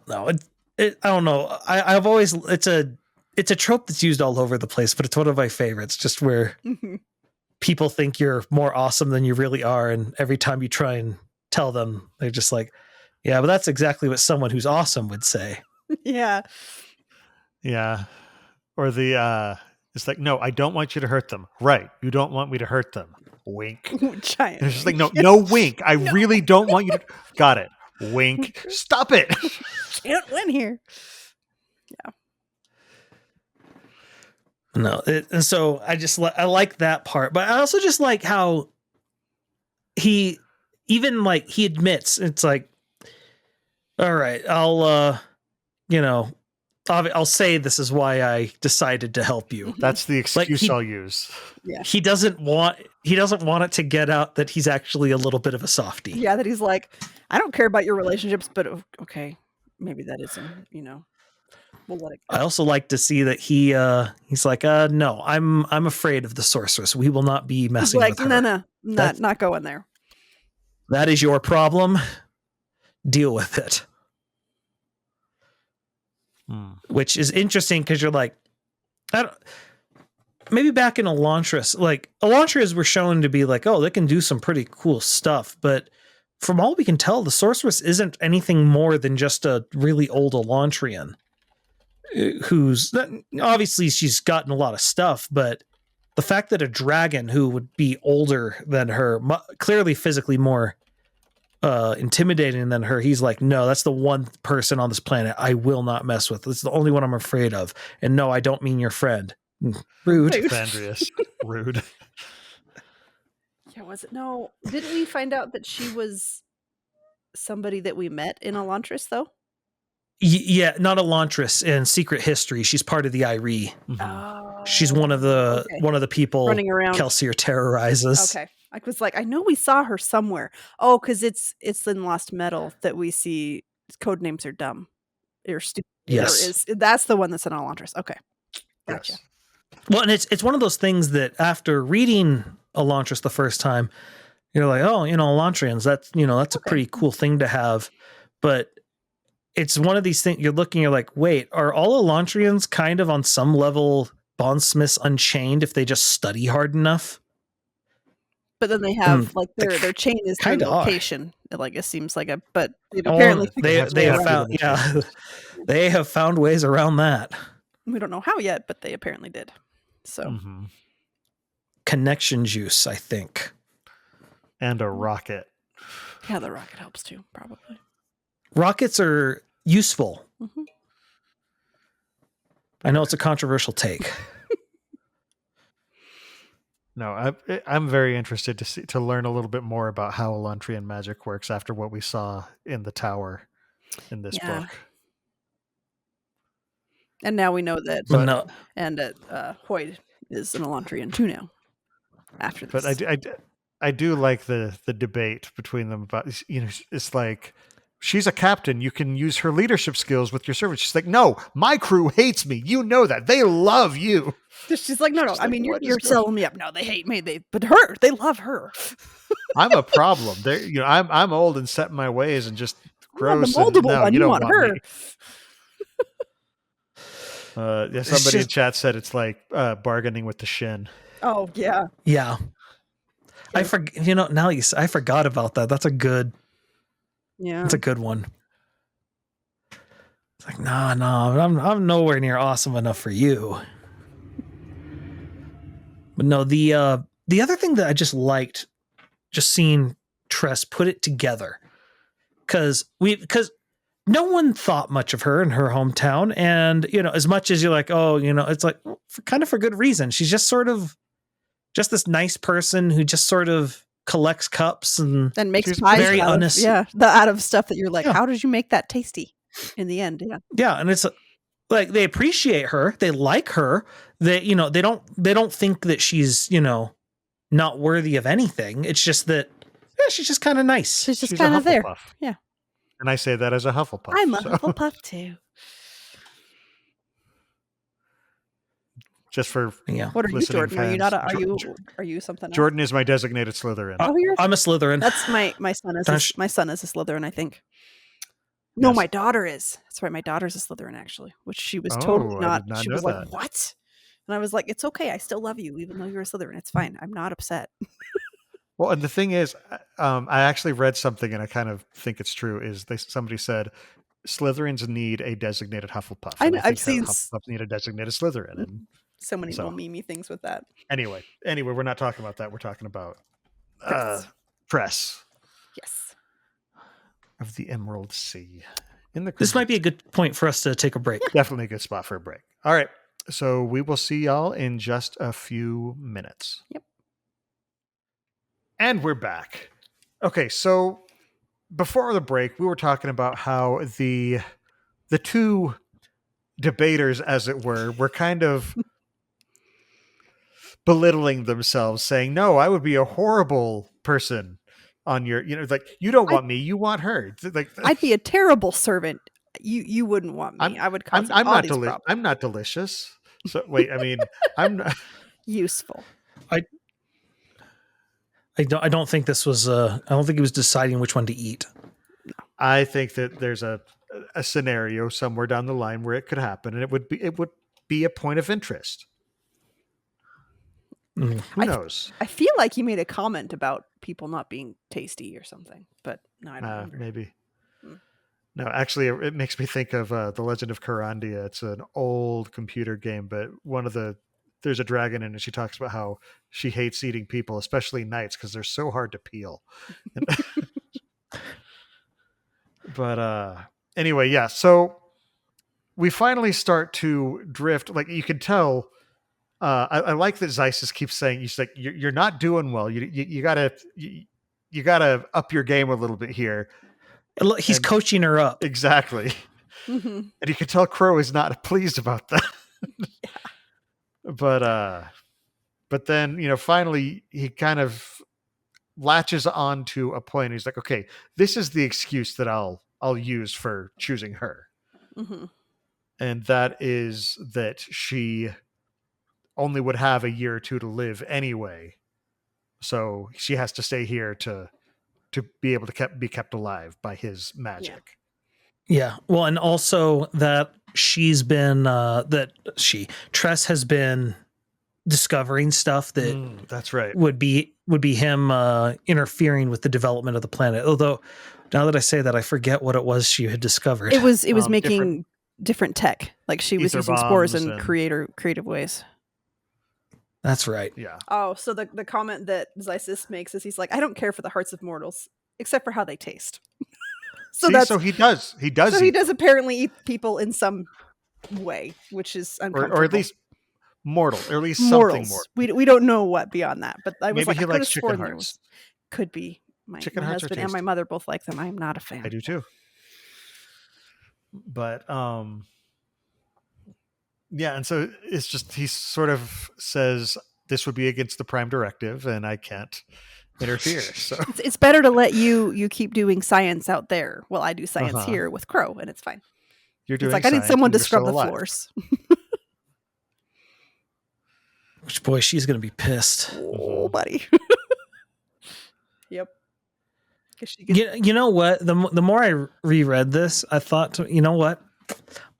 Speaker 4: No, I don't know. I've always it's a trope that's used all over the place, but it's one of my favorites. Just where people think you're more awesome than you really are, and every time you try and tell them, they're just like, "Yeah, but that's exactly what someone who's awesome would say."
Speaker 3: Yeah.
Speaker 2: Yeah. Or it's like, no, I don't want you to hurt them. Right. You don't want me to hurt them. Wink.
Speaker 3: Giant.
Speaker 2: It's just like, no wink. I really don't want you to. Got it. Wink. Stop it.
Speaker 3: Can't win here. Yeah.
Speaker 4: No. And so I like that part, but I also just like how he admits it's like, all right, I'll say this is why I decided to help you.
Speaker 2: That's the excuse I'll use.
Speaker 3: Yeah.
Speaker 4: He doesn't want it to get out that he's actually a little bit of a softie.
Speaker 3: Yeah, that he's like, I don't care about your relationships, but okay, maybe that isn't, we'll let it go.
Speaker 4: I also like to see that he's like, no, I'm afraid of the sorceress. We will not be messing with her.
Speaker 3: No, not going there.
Speaker 4: That is your problem. Deal with it. Which is interesting because you're like, maybe back in Elantris, like Elantris were shown to be like, oh, they can do some pretty cool stuff. But from all we can tell, the sorceress isn't anything more than just a really old Elantrian who's obviously she's gotten a lot of stuff. But the fact that a dragon who would be older than her, clearly physically more intimidating than her, he's like, no, that's the one person on this planet I will not mess with. It's the only one I'm afraid of. And no, I don't mean your friend. Rude.
Speaker 2: Vandrius. Rude.
Speaker 3: Yeah, was it? No. Didn't we find out that she was somebody that we met in Elantris, though?
Speaker 4: Yeah, not Elantris. In Secret History, she's part of the Irie.
Speaker 3: Oh,
Speaker 4: she's one of the people
Speaker 3: running around.
Speaker 4: Kelsier terrorizes.
Speaker 3: Okay. I was like, I know we saw her somewhere. Oh, because it's in Lost Metal that we see code names are dumb. Or stupid.
Speaker 4: Yes.
Speaker 3: That's the one that's in Elantris. Okay. Gotcha.
Speaker 2: Yes.
Speaker 4: Well, and it's one of those things that after reading Elantris the first time, you're like, oh, Elantrians, that's a pretty cool thing to have. But it's one of these things you're like, wait, are all Elantrians kind of on some level bondsmiths unchained if they just study hard enough?
Speaker 3: But then they have like their chain is their location. Like it seems like but apparently
Speaker 4: they have found they have found ways around that.
Speaker 3: We don't know how yet, but they apparently did. So
Speaker 4: connection juice, I think,
Speaker 2: and a rocket.
Speaker 3: Yeah, the rocket helps too, probably.
Speaker 4: Rockets are useful. I know it's a controversial take.
Speaker 2: No, I'm very interested to learn a little bit more about how Elantrian magic works after what we saw in the tower in this book.
Speaker 3: And now we know that Hoyd is an Elantrian too now. After this,
Speaker 2: but I do like the debate between them about it's like, she's a captain. You can use her leadership skills with your servants. She's like, no, my crew hates me. You know that. They love you.
Speaker 3: She's like, no. I mean, you're selling me up. No, they hate me. But they love her.
Speaker 2: I'm a problem. I'm old and set in my ways and just gross.
Speaker 3: The moldable one.
Speaker 2: You don't want
Speaker 3: her.
Speaker 2: Me. Somebody in chat said it's like bargaining with the shin.
Speaker 3: Oh yeah.
Speaker 4: Yeah. I forgot about that. That's a good.
Speaker 3: Yeah.
Speaker 4: That's a good one. It's like, no, I'm nowhere near awesome enough for you. But no, the other thing that I just liked, just seeing Tress put it together, because no one thought much of her in her hometown, and as much as you're like, oh, it's like for good reason. She's just sort of just this nice person who just sort of collects cups and
Speaker 3: makes pies
Speaker 4: very
Speaker 3: out of stuff that you're like, how did you make that tasty in the end?
Speaker 4: Yeah, and it's like they appreciate her, they like her, they they don't think that she's not worthy of anything. It's just that she's just kind of nice.
Speaker 3: She's just kind of there. Yeah.
Speaker 2: And I say that as a Hufflepuff.
Speaker 3: I'm a Hufflepuff too.
Speaker 2: Just for
Speaker 3: What are you, Jordan?
Speaker 2: Fans.
Speaker 3: Are you not? Are you something else?
Speaker 2: Jordan is my designated Slytherin.
Speaker 4: I'm a Slytherin.
Speaker 3: That's my son is my son is a Slytherin, I think. No, yes. My daughter is. That's right. My daughter's a Slytherin, actually, which she was totally not. She was like, "What?" And I was like, "It's okay. I still love you, even though you're a Slytherin. It's fine. I'm not upset."
Speaker 2: Well, and the thing is, I actually read something, and I kind of think it's true. Somebody said Slytherins need a designated Hufflepuff.
Speaker 3: I've seen
Speaker 2: Hufflepuffs need a designated Slytherin, and
Speaker 3: so many little memey things with that.
Speaker 2: Anyway, we're not talking about that. We're talking about Tress.
Speaker 3: Yes.
Speaker 2: Of the Emerald Sea.
Speaker 4: This might be a good point for us to take a break.
Speaker 2: Definitely a good spot for a break. All right. So we will see y'all in just a few minutes.
Speaker 3: Yep.
Speaker 2: And we're back. Okay, so before the break, we were talking about how the two debaters, as it were kind of belittling themselves, saying, no, I would be a horrible person on your, like, you don't want me, you want her. Like,
Speaker 3: I'd be a terrible servant. You wouldn't want me. I would cause
Speaker 2: I'm
Speaker 3: all
Speaker 2: not
Speaker 3: these problems.
Speaker 2: I'm not delicious. So wait, I mean, I'm not
Speaker 3: useful.
Speaker 4: I don't think this was I don't think he was deciding which one to eat.
Speaker 2: No. I think that there's a scenario somewhere down the line where it could happen, and it would be a point of interest. Who knows?
Speaker 3: I feel like he made a comment about people not being tasty or something, but no, I don't remember.
Speaker 2: Maybe. No, actually, it makes me think of The Legend of Carandia. It's an old computer game, but there's a dragon in it. She talks about how she hates eating people, especially knights, because they're so hard to peel. But anyway, yeah. So we finally start to drift. Like you can tell. I like that Xisis keeps saying, "He's like, you're not doing well. You gotta up your game a little bit here."
Speaker 4: He's coaching her up.
Speaker 2: Exactly. Mm-hmm. And you can tell Crow is not pleased about that. Yeah. But then, finally he kind of latches on to a point. He's like, okay, this is the excuse that I'll use for choosing her. Mm-hmm. And that is that she only would have a year or two to live anyway. So she has to stay here to be able to be kept alive by his magic.
Speaker 4: Yeah. Well, and also that she's been Tress has been discovering stuff that
Speaker 2: that's right
Speaker 4: would be him interfering with the development of the planet. Although now that I say that, I forget what it was she had discovered.
Speaker 3: It was making different tech. Like she was using spores in creative ways.
Speaker 4: That's right.
Speaker 2: Yeah.
Speaker 3: Oh, so the comment that Xisis makes is he's like, I don't care for the hearts of mortals, except for how they taste. So
Speaker 2: he does.
Speaker 3: So he does apparently eat people in some way, which is uncomfortable.
Speaker 2: Or at least mortal, or at least something more.
Speaker 3: We don't know what beyond that, but I was
Speaker 2: maybe he likes chicken hearts.
Speaker 3: Could be. My
Speaker 2: chicken hearts
Speaker 3: husband and my mother both like them. I'm not a fan.
Speaker 2: I do too. But yeah, and so it's just he sort of says this would be against the Prime Directive, and I can't interfere. So
Speaker 3: it's better to let you keep doing science out there while I do science here with Crow, and it's fine.
Speaker 2: You're doing.
Speaker 3: It's like I need someone to scrub the floors.
Speaker 4: Which boy, she's gonna be pissed.
Speaker 3: Oh, buddy. Yep.
Speaker 4: You know what? The more I reread this, I thought, you know what?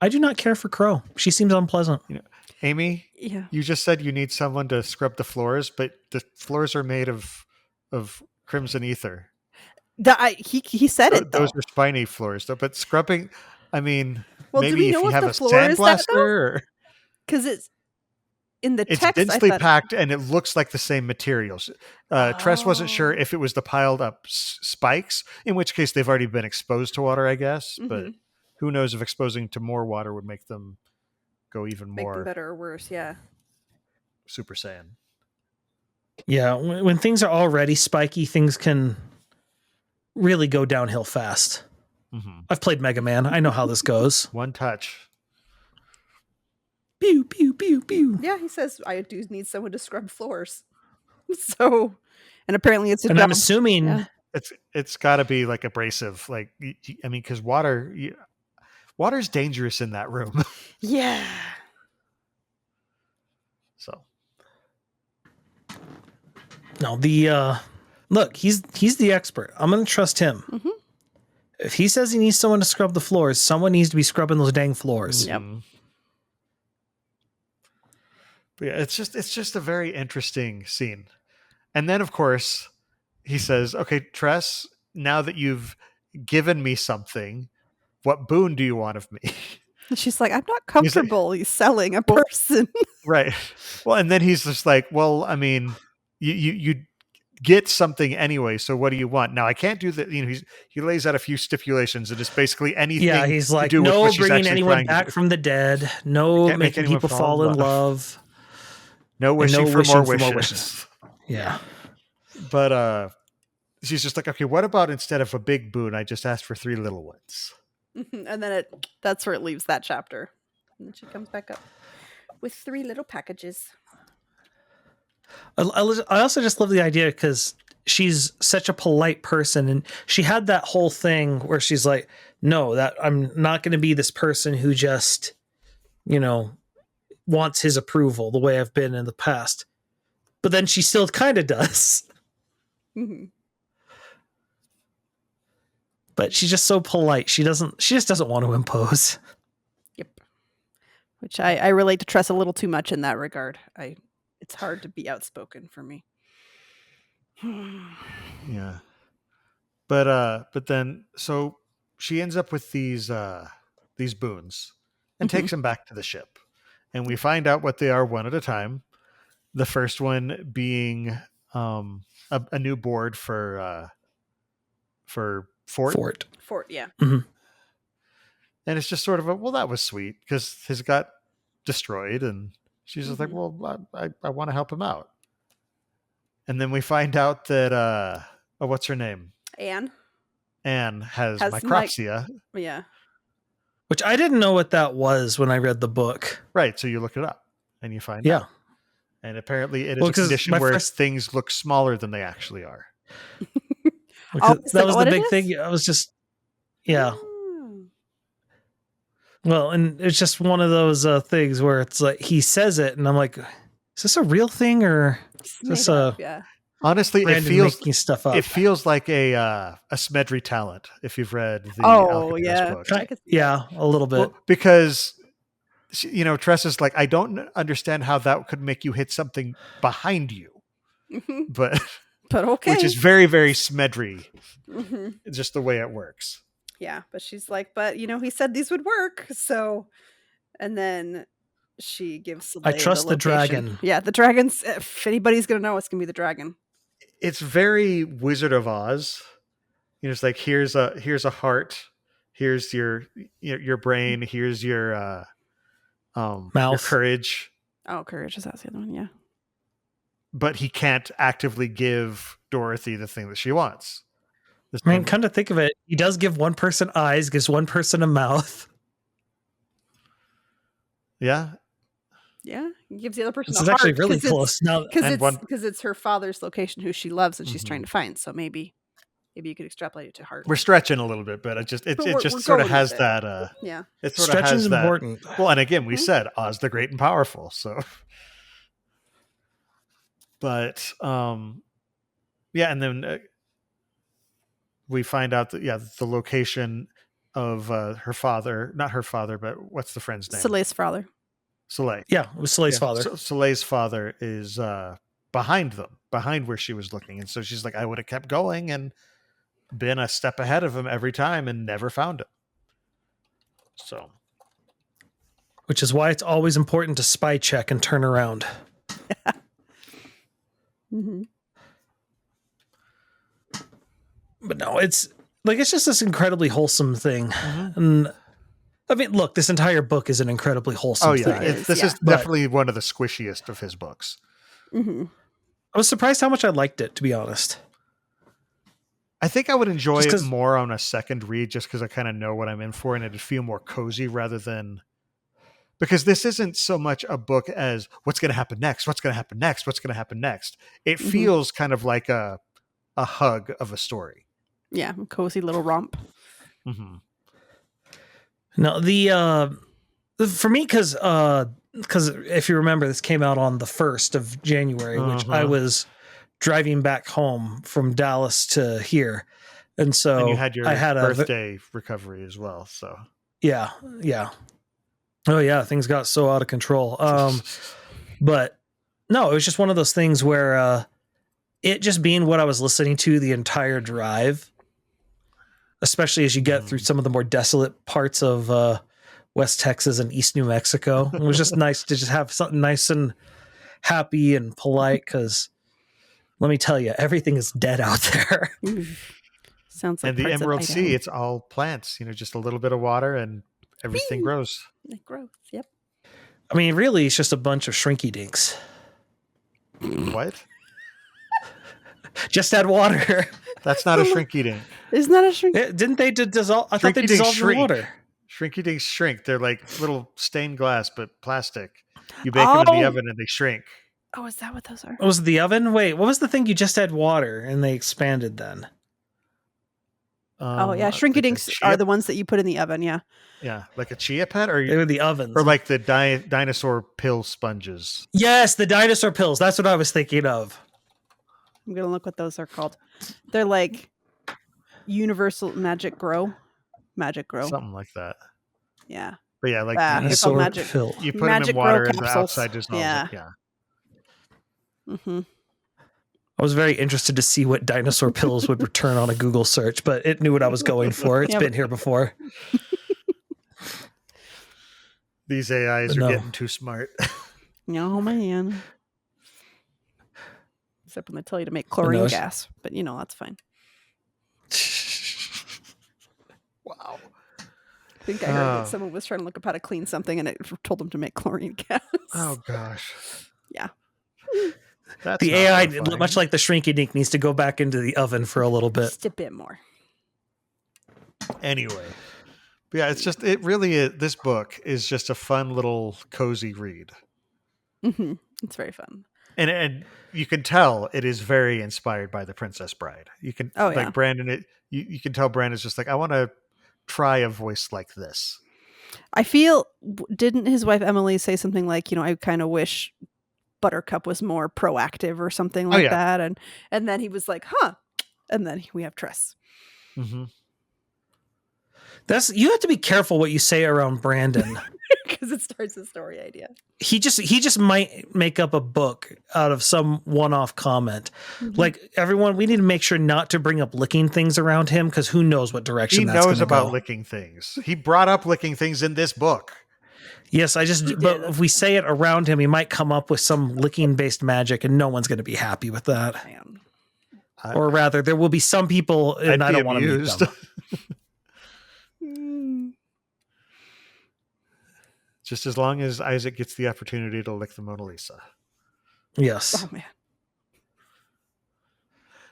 Speaker 4: I do not care for Crow. She seems unpleasant.
Speaker 2: Amy,
Speaker 3: yeah.
Speaker 2: You just said you need someone to scrub the floors, but the floors are made of crimson ether.
Speaker 3: He said it though.
Speaker 2: Those are spiny floors, though. But scrubbing, I mean,
Speaker 3: well,
Speaker 2: maybe if you have a sandblaster.
Speaker 3: Because in the
Speaker 2: It's
Speaker 3: text, I
Speaker 2: densely
Speaker 3: thought,
Speaker 2: packed, and it looks like the same materials. Tress wasn't sure if it was the piled up spikes, in which case they've already been exposed to water, I guess. But who knows if exposing to more water would make them go even
Speaker 3: make them
Speaker 2: more
Speaker 3: better or worse. Yeah.
Speaker 2: Super Saiyan.
Speaker 4: Yeah, when things are already spiky, things can really go downhill fast. I've played Mega Man. I know how this goes.
Speaker 2: One touch.
Speaker 4: Pew, pew, pew, pew.
Speaker 3: Yeah, he says, I do need someone to scrub floors. So, and apparently it's a
Speaker 4: And
Speaker 3: job.
Speaker 4: I'm assuming
Speaker 3: Yeah.
Speaker 2: It's got to be like abrasive. Like, I mean, because water's dangerous in that room.
Speaker 3: Yeah.
Speaker 2: So.
Speaker 4: No, look, he's the expert. I'm going to trust him. If he says he needs someone to scrub the floors, someone needs to be scrubbing those dang floors.
Speaker 3: Yep.
Speaker 2: But yeah, it's just a very interesting scene. And then, of course, he says, okay, Tress, now that you've given me something, what boon do you want of me?
Speaker 3: And she's like, I'm not comfortable. He's selling a person.
Speaker 2: Right. Well, and then he's just like, well, I mean, you get something anyway, so what do you want? Now, I can't do that. You know, he lays out a few stipulations, and it's basically anything.
Speaker 4: Yeah, he's like,
Speaker 2: to do
Speaker 4: no
Speaker 2: with what she's
Speaker 4: bringing
Speaker 2: actually
Speaker 4: anyone
Speaker 2: trying to
Speaker 4: back
Speaker 2: do.
Speaker 4: from the dead. No
Speaker 2: Can't make
Speaker 4: making
Speaker 2: anyone
Speaker 4: people fall in love.
Speaker 2: No wishing,
Speaker 4: no
Speaker 2: for,
Speaker 4: wishing
Speaker 2: more wishes.
Speaker 4: Yeah.
Speaker 2: But she's just like, okay, what about instead of a big boon, I just asked for 3 little ones?
Speaker 3: And then that's where it leaves that chapter. And then she comes back up with 3 little packages.
Speaker 4: I also just love the idea because she's such a polite person, and she had that whole thing where she's like, no, that I'm not going to be this person who just, wants his approval the way I've been in the past. But then she still kind of does. But she's just so polite. She just doesn't want to impose.
Speaker 3: Yep. Which I relate to Tress a little too much in that regard. It's hard to be outspoken for me.
Speaker 2: Yeah. But then so she ends up with these boons and takes them back to the ship. And we find out what they are one at a time. The first one being a new board for Fort.
Speaker 3: Fort, yeah.
Speaker 2: And it's just sort of that was sweet because his got destroyed, and she's just like, well, I want to help him out. And then we find out that what's her name? Anne has micropsia.
Speaker 3: Yeah.
Speaker 4: Which I didn't know what that was when I read the book.
Speaker 2: Right, so you look it up and you find out. And apparently it is a condition where things look smaller than they actually are.
Speaker 4: That was the big thing. I was just, Well, and it's just one of those things where it's like he says it, and I'm like, is this a real thing or is this
Speaker 2: honestly, it feels
Speaker 4: making stuff up?
Speaker 2: It feels like a Smedry talent if you've read the Alchemist book.
Speaker 4: A little bit.
Speaker 2: Well, because Tress is like, I don't understand how that could make you hit something behind you, but okay, which is very, very Smedry. Just the way it works.
Speaker 3: Yeah, but she's like, but he said these would work, so, and then she gives.
Speaker 4: I trust the dragon.
Speaker 3: Yeah, the dragons. If anybody's gonna know, it's gonna be the dragon.
Speaker 2: It's very Wizard of Oz. It's like here's a heart, here's your brain, here's your
Speaker 4: mouth,
Speaker 2: your courage.
Speaker 3: Oh, courage is that the other one? Yeah.
Speaker 2: But he can't actively give Dorothy the thing that she wants.
Speaker 4: I mean, come to think of it, he does give one person eyes, gives one person a mouth.
Speaker 2: Yeah.
Speaker 3: Yeah, he gives the other person.
Speaker 4: This is actually really close now
Speaker 3: because it's her father's location, who she loves and she's trying to find. So maybe you could extrapolate it to heart.
Speaker 2: We're stretching a little bit, but it just sort of has that.
Speaker 3: Yeah,
Speaker 2: it sort
Speaker 4: stretching is important.
Speaker 2: Well, and again, we said Oz the Great and Powerful, so. But and then we find out that the location of her father, not her father, but what's the friend's name?
Speaker 3: Soleil's father.
Speaker 2: Soleil.
Speaker 4: Yeah, it was Soleil's father.
Speaker 2: Soleil's father is behind where she was looking. And so she's like, I would have kept going and been a step ahead of him every time and never found him. So.
Speaker 4: Which is why it's always important to spy check and turn around.
Speaker 3: Mm-hmm.
Speaker 4: But no, it's just this incredibly wholesome thing. And I mean, look, this entire book is an incredibly wholesome thing.
Speaker 2: This is definitely one of the squishiest of his books.
Speaker 3: Mm-hmm.
Speaker 4: I was surprised how much I liked it, to be honest.
Speaker 2: I think I would enjoy it more on a second read just because I kind of know what I'm in for and it'd feel more cozy rather than... Because this isn't so much a book as what's going to happen next, what's going to happen next, what's going to happen next. It feels kind of like a hug of a story.
Speaker 3: Yeah, a cozy little romp.
Speaker 2: Mm-hmm.
Speaker 4: No, for me, because if you remember, this came out on the 1st of January, which I was driving back home from Dallas to here. And so
Speaker 2: you had your
Speaker 4: I had
Speaker 2: birthday recovery as well. So
Speaker 4: yeah. Oh yeah, things got so out of control. But no, it was just one of those things where it just being what I was listening to the entire drive, especially as you get through some of the more desolate parts of West Texas and East New Mexico, it was just nice to just have something nice and happy and polite. Because let me tell you, everything is dead out there.
Speaker 3: Sounds like
Speaker 2: and the Emerald Sea, it's all plants. Just a little bit of water and everything grows.
Speaker 3: It grows. Yep.
Speaker 4: I mean, really, it's just a bunch of shrinky dinks.
Speaker 2: What?
Speaker 4: Just add water.
Speaker 2: That's not a shrinky dink.
Speaker 3: Isn't that a shrink?
Speaker 4: Didn't they dissolve? I thought they dissolved in water.
Speaker 2: Shrinky dinks shrink. They're like little stained glass, but plastic. You bake them in the oven and they shrink.
Speaker 3: Oh, is that what those are?
Speaker 4: Was it the oven? Wait, what was the thing you just had water and they expanded then?
Speaker 3: Shrinky dinks are the ones that you put in the oven. Yeah.
Speaker 2: Yeah, like a chia pet,
Speaker 4: they were the ovens,
Speaker 2: or like the dinosaur pill sponges.
Speaker 4: Yes, the dinosaur pills. That's what I was thinking of.
Speaker 3: I'm gonna look what those are called. They're like Universal Magic Grow,
Speaker 2: something like that.
Speaker 3: Yeah,
Speaker 2: but yeah, like
Speaker 3: dinosaur magic
Speaker 4: pill.
Speaker 2: You put
Speaker 3: magic
Speaker 2: them in water
Speaker 3: Grow
Speaker 2: and the
Speaker 3: capsules.
Speaker 2: outside dissolves.
Speaker 3: Yeah.
Speaker 2: Yeah.
Speaker 3: Mm-hmm.
Speaker 4: I was very interested to see what dinosaur pills would return on a Google search, but it knew what I was going for. It's been here before.
Speaker 2: These AIs are getting too smart.
Speaker 3: Oh man. Except when they tell you to make chlorine gas, but that's fine.
Speaker 2: Wow.
Speaker 3: I think I heard that someone was trying to look up how to clean something and it told them to make chlorine gas.
Speaker 2: Oh gosh.
Speaker 3: Yeah.
Speaker 2: That's
Speaker 4: the AI, much like the shrinky dink, needs to go back into the oven for a little bit.
Speaker 3: Just a bit more.
Speaker 2: Anyway. But yeah, it really is. This book is just a fun little cozy read.
Speaker 3: Mm-hmm. It's very fun.
Speaker 2: And you can tell it is very inspired by The Princess Bride. You can Brandon, you can tell Brandon's just like, I want to try a voice like this.
Speaker 3: I feel, didn't his wife Emily say something like, I kind of wish Buttercup was more proactive or something like that. And then he was like, and then we have Tress.
Speaker 2: Mm-hmm.
Speaker 4: You have to be careful what you say around Brandon.
Speaker 3: Because it starts a story idea.
Speaker 4: He just might make up a book out of some one-off comment. Mm-hmm. Like, everyone, we need to make sure not to bring up licking things around him, because who knows what direction that's going to go.
Speaker 2: He knows about licking things. He brought up licking things in this book.
Speaker 4: Yes, but if we say it around him, he might come up with some licking-based magic, and no one's going to be happy with that. Or rather, there will be some people, and I don't want to meet them.
Speaker 2: Just as long as Isaac gets the opportunity to lick the Mona Lisa.
Speaker 4: Yes.
Speaker 3: Oh, man.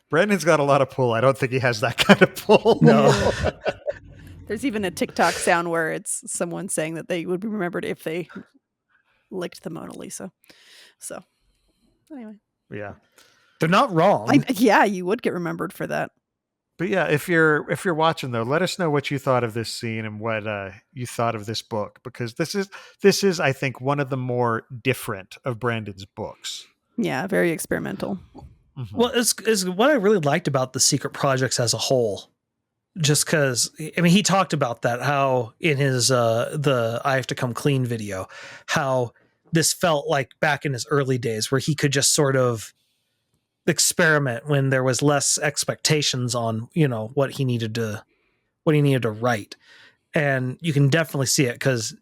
Speaker 2: Brandon's got a lot of pull. I don't think he has that kind of pull.
Speaker 4: No.
Speaker 3: There's even a TikTok sound where it's someone saying that they would be remembered if they licked the Mona Lisa. So, anyway.
Speaker 2: Yeah.
Speaker 4: They're not wrong.
Speaker 3: You would get remembered for that.
Speaker 2: But yeah, if you're watching though, let us know what you thought of this scene and what you thought of this book, because this is I think one of the more different of Brandon's books.
Speaker 3: Yeah, very experimental.
Speaker 4: Mm-hmm. Well, it's what I really liked about the secret projects as a whole. Just because, I mean, he talked about that, how in his the I Have to Come Clean video, how this felt like back in his early days where he could just sort of experiment when there was less expectations on what he needed to write. And you can definitely see it, because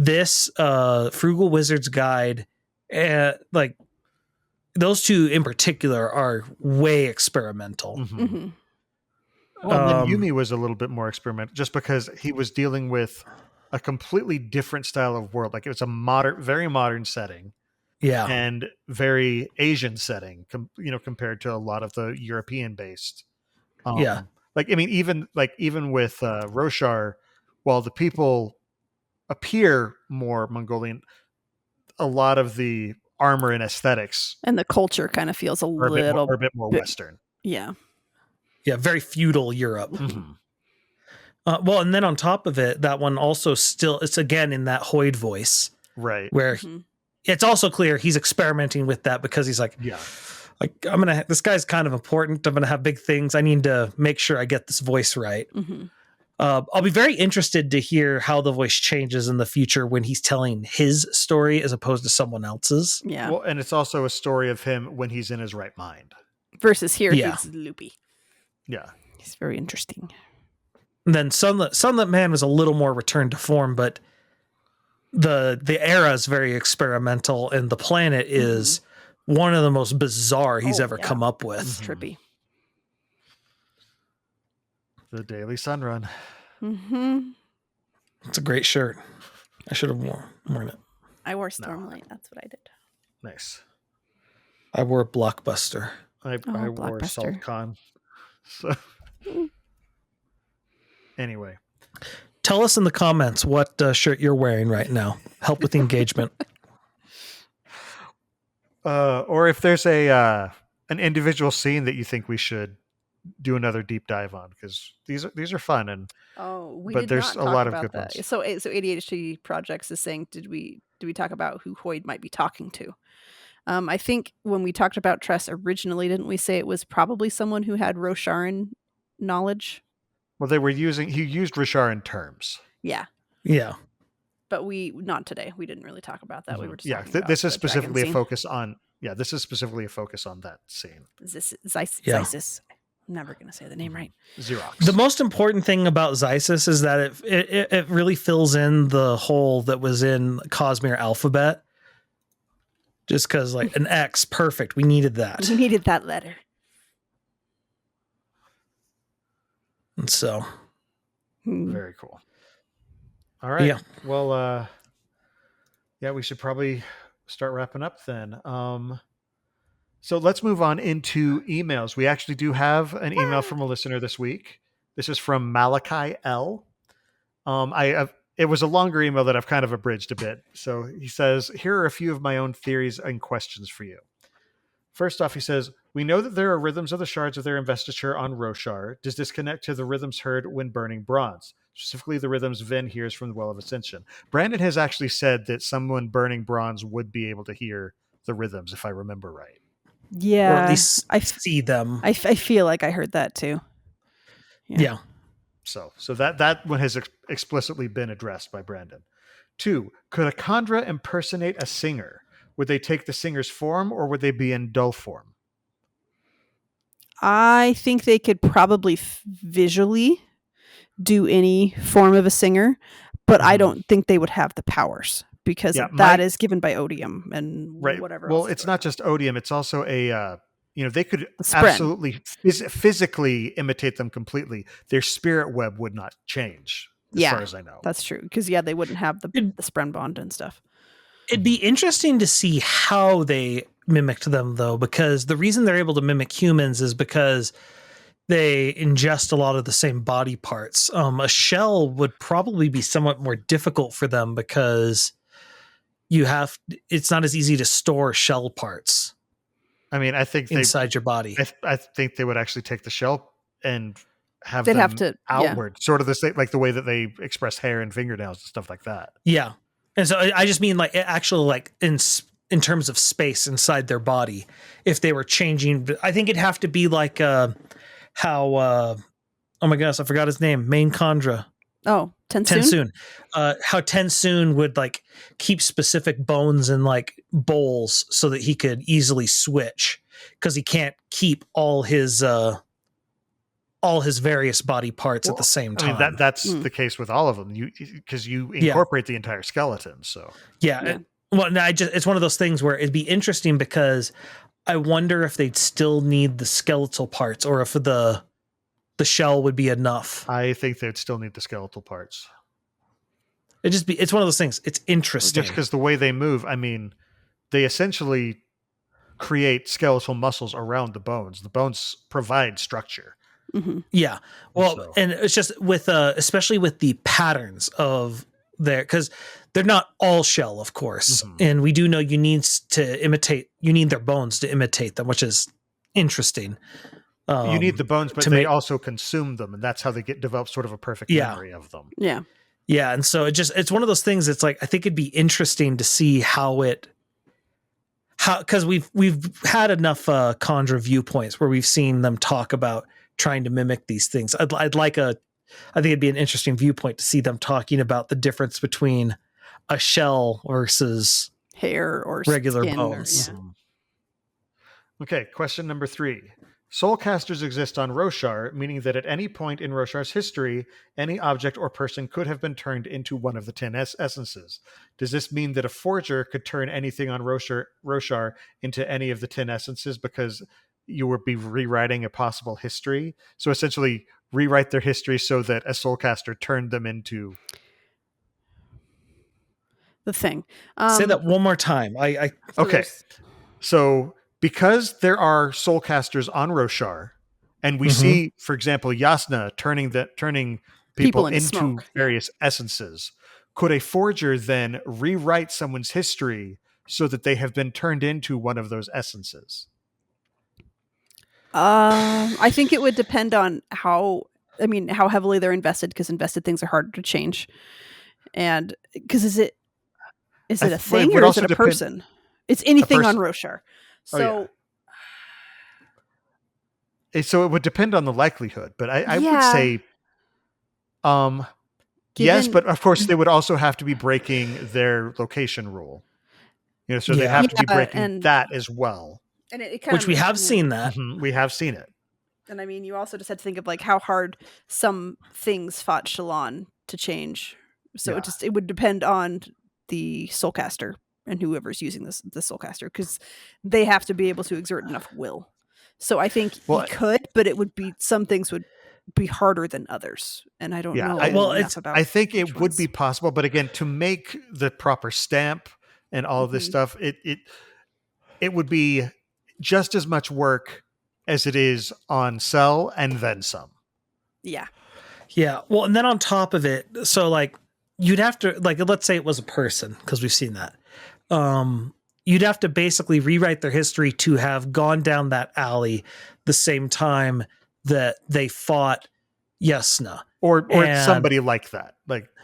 Speaker 4: this Frugal Wizard's Guide, like those two in particular are way experimental.
Speaker 2: Mhm.
Speaker 3: Hmm.
Speaker 2: Well, and then Yumi was a little bit more experimental just because he was dealing with a completely different style of world. Like it was a very modern setting
Speaker 4: Yeah.
Speaker 2: and very Asian setting, compared to a lot of the European based.
Speaker 4: Yeah.
Speaker 2: Like, I mean, even with Roshar, while the people appear more Mongolian, a lot of the armor and aesthetics
Speaker 3: And the culture kind of feels a
Speaker 2: are a bit more
Speaker 3: bit-
Speaker 2: Western.
Speaker 3: Yeah.
Speaker 4: Yeah. Very feudal Europe.
Speaker 2: Mhm.
Speaker 4: Well, and then on top of it, that one also it's again in that Hoid voice,
Speaker 2: Right.
Speaker 4: where
Speaker 3: Mhm.
Speaker 4: it's also clear he's experimenting with that because he's like,
Speaker 2: Yeah.
Speaker 4: like this guy's kind of important. I'm gonna have big things. I need to make sure I get this voice right.
Speaker 3: Mhm.
Speaker 4: I'll be very interested to hear how the voice changes in the future when he's telling his story as opposed to someone else's.
Speaker 3: Yeah.
Speaker 2: Well, and it's also a story of him when he's in his right mind.
Speaker 3: Versus here,
Speaker 4: Yeah.
Speaker 3: he's loopy.
Speaker 2: Yeah.
Speaker 3: He's very interesting.
Speaker 4: And then Sunlit Man was a little more returned to form, but the era is very experimental, and the planet is one of the most bizarre he's
Speaker 3: Oh,
Speaker 4: ever
Speaker 3: yeah.
Speaker 4: come up with.
Speaker 3: It's trippy.
Speaker 2: The Daily Sunrun.
Speaker 3: Mm-hmm.
Speaker 4: It's a great shirt. I should have worn it.
Speaker 3: I wore Stormlight. That's what I did.
Speaker 2: Nice.
Speaker 4: I wore Blockbuster.
Speaker 2: I wore
Speaker 3: Blockbuster.
Speaker 2: SaltCon. So anyway,
Speaker 4: Tell us in the comments what shirt you're wearing right now. Help with the engagement.
Speaker 2: or if there's an individual scene that you think we should do another deep dive on, because these are fun, and
Speaker 3: But
Speaker 2: there's a lot of good
Speaker 3: that.
Speaker 2: ones.
Speaker 3: So ADHD Projects is saying, did we talk about who Hoid might be talking to? I think when we talked about Tress originally, didn't we say it was probably someone who had Rosharan knowledge?
Speaker 2: Well, he used Risharan terms.
Speaker 3: Yeah.
Speaker 4: Yeah.
Speaker 3: But not today. We didn't really talk about that. We were just talking about
Speaker 2: this is
Speaker 3: the
Speaker 2: specifically a
Speaker 3: dragon
Speaker 2: focus on. Yeah, this is specifically a focus on that scene.
Speaker 3: scene.
Speaker 4: Yeah.
Speaker 3: Xisis. I'm never going to say the name right.
Speaker 2: Xerox.
Speaker 4: The most important thing about Xisis is that it really fills in the hole that was in Cosmere alphabet. Just because, like, an X, perfect. We needed that.
Speaker 3: We needed that letter.
Speaker 4: And so,
Speaker 2: Very cool. All right.
Speaker 4: Yeah.
Speaker 2: Well, we should probably start wrapping up then. So let's move on into emails. We actually do have an email from a listener this week. This is from Malachi L. It was a longer email that I've kind of abridged a bit. So he says, here are a few of my own theories and questions for you. First off, he says, we know that there are rhythms of the shards of their investiture on Roshar. Does this connect to the rhythms heard when burning bronze? Specifically, the rhythms Vin hears from the Well of Ascension. Brandon has actually said that someone burning bronze would be able to hear the rhythms, if I remember right.
Speaker 3: Yeah.
Speaker 4: or at least see them.
Speaker 3: I feel like I heard that too.
Speaker 4: Yeah.
Speaker 2: So that one has explicitly been addressed by Brandon. 2, could a Khandra impersonate a singer? Would they take the singer's form, or would they be in dull form?
Speaker 3: I think they could probably visually do any form of a singer, but I don't think they would have the powers because that is given by Odium and whatever.
Speaker 2: Well, it's not just Odium; it's also they could absolutely physically imitate them completely. Their spirit web would not change, as far as I know.
Speaker 3: That's true because they wouldn't have the Spren bond and stuff.
Speaker 4: It'd be interesting to see how they mimicked them, though, because the reason they're able to mimic humans is because they ingest a lot of the same body parts. A shell would probably be somewhat more difficult for them because it's not as easy to store shell parts.
Speaker 2: I mean, I think
Speaker 4: inside your body.
Speaker 2: I think they would actually take the shell and have
Speaker 3: They'd
Speaker 2: them
Speaker 3: have to
Speaker 2: outward, sort of the same, like the way that they express hair and fingernails and stuff like that.
Speaker 4: Yeah. And so I just mean like actually like in terms of space inside their body, if they were changing, I think it'd have to be like how oh my gosh, I forgot his name, Main Khandra.
Speaker 3: Oh, Tensoon.
Speaker 4: How Tensoon would like keep specific bones in like bowls so that he could easily switch because he can't keep all his all his various body parts at the same time.
Speaker 2: I mean, that's the case with all of them. Because you incorporate the entire skeleton. So
Speaker 4: it's one of those things where it'd be interesting because I wonder if they'd still need the skeletal parts or if the shell would be enough.
Speaker 2: I think they'd still need the skeletal parts.
Speaker 4: It's one of those things. It's interesting.
Speaker 2: Just because the way they move, I mean, they essentially create skeletal muscles around the bones. The bones provide structure.
Speaker 3: Mm-hmm.
Speaker 4: Yeah. Well, and it's just with especially with the patterns of because they're not all shell, of course.
Speaker 2: Mm-hmm.
Speaker 4: And we do know you need their bones to imitate them, which is interesting.
Speaker 2: You need the bones, but they also consume them, and that's how they develop sort of a perfect memory of them.
Speaker 3: Yeah.
Speaker 4: Yeah. And so it's one of those things. It's like, I think it'd be interesting to see because we've had enough Conjure viewpoints where we've seen them talk about trying to mimic these things. I think it'd be an interesting viewpoint to see them talking about the difference between a shell versus
Speaker 3: hair or
Speaker 4: regular
Speaker 3: skin
Speaker 4: bones.
Speaker 2: Okay, question number 3. Soulcasters exist on Roshar, meaning that at any point in Roshar's history, any object or person could have been turned into one of the 10 essences. Does this mean that a forger could turn anything on Roshar into any of the 10 essences because you would be rewriting a possible history? So essentially rewrite their history so that a soulcaster turned them into
Speaker 3: the thing.
Speaker 4: Say that one more time.
Speaker 2: Okay. So because there are soulcasters on Roshar, and we see, for example, Yasna turning people into various essences, could a forger then rewrite someone's history so that they have been turned into one of those essences?
Speaker 3: I think it would depend on how heavily they're invested, because invested things are harder to change. And because is it a thing or is it a person? It's anything on Roshar. So,
Speaker 2: so it would depend on the likelihood, but I would say, yes, but of course they would also have to be breaking their location rule. So they have to be breaking that as well.
Speaker 3: And
Speaker 4: which we have seen that.
Speaker 2: We have seen it.
Speaker 3: And I mean, you also just had to think of like how hard some things fought Shallan to change. So it would depend on the soulcaster and whoever's using the soulcaster, because they have to be able to exert enough will. So I think he could, but some things would be harder than others, and I don't know enough about.
Speaker 2: I think it would be possible, but again, to make the proper stamp and all of this stuff, it would be just as much work as it is on Cell, and then some.
Speaker 3: Yeah.
Speaker 4: Yeah. Well, and then on top of it, so like you'd have to, like, let's say it was a person, because we've seen that. You'd have to basically rewrite their history to have gone down that alley the same time that they fought Yasna.
Speaker 2: Or somebody like that.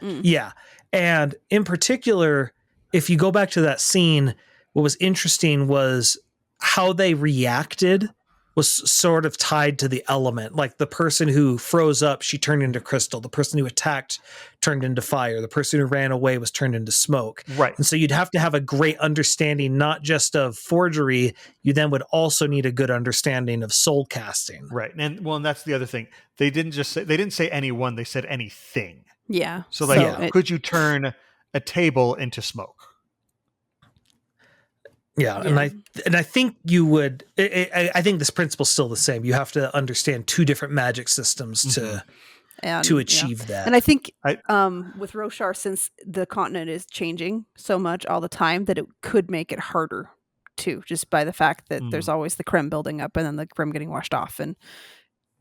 Speaker 4: Yeah. And in particular, if you go back to that scene, what was interesting was how they reacted was sort of tied to the element. Like the person who froze up, she turned into crystal. The person who attacked turned into fire. The person who ran away was turned into smoke.
Speaker 2: Right.
Speaker 4: And so you'd have to have a great understanding, not just of forgery, you then would also need a good understanding of soul casting.
Speaker 2: Right. And that's the other thing. They didn't say anyone, they said anything.
Speaker 3: Yeah.
Speaker 2: So could you turn a table into smoke?
Speaker 4: Yeah, and I think you would. I think this principle's still the same. You have to understand two different magic systems to achieve that.
Speaker 3: And I think with Roshar, since the continent is changing so much all the time, that it could make it harder too, just by the fact that there's always the creme building up and then the creme getting washed off, and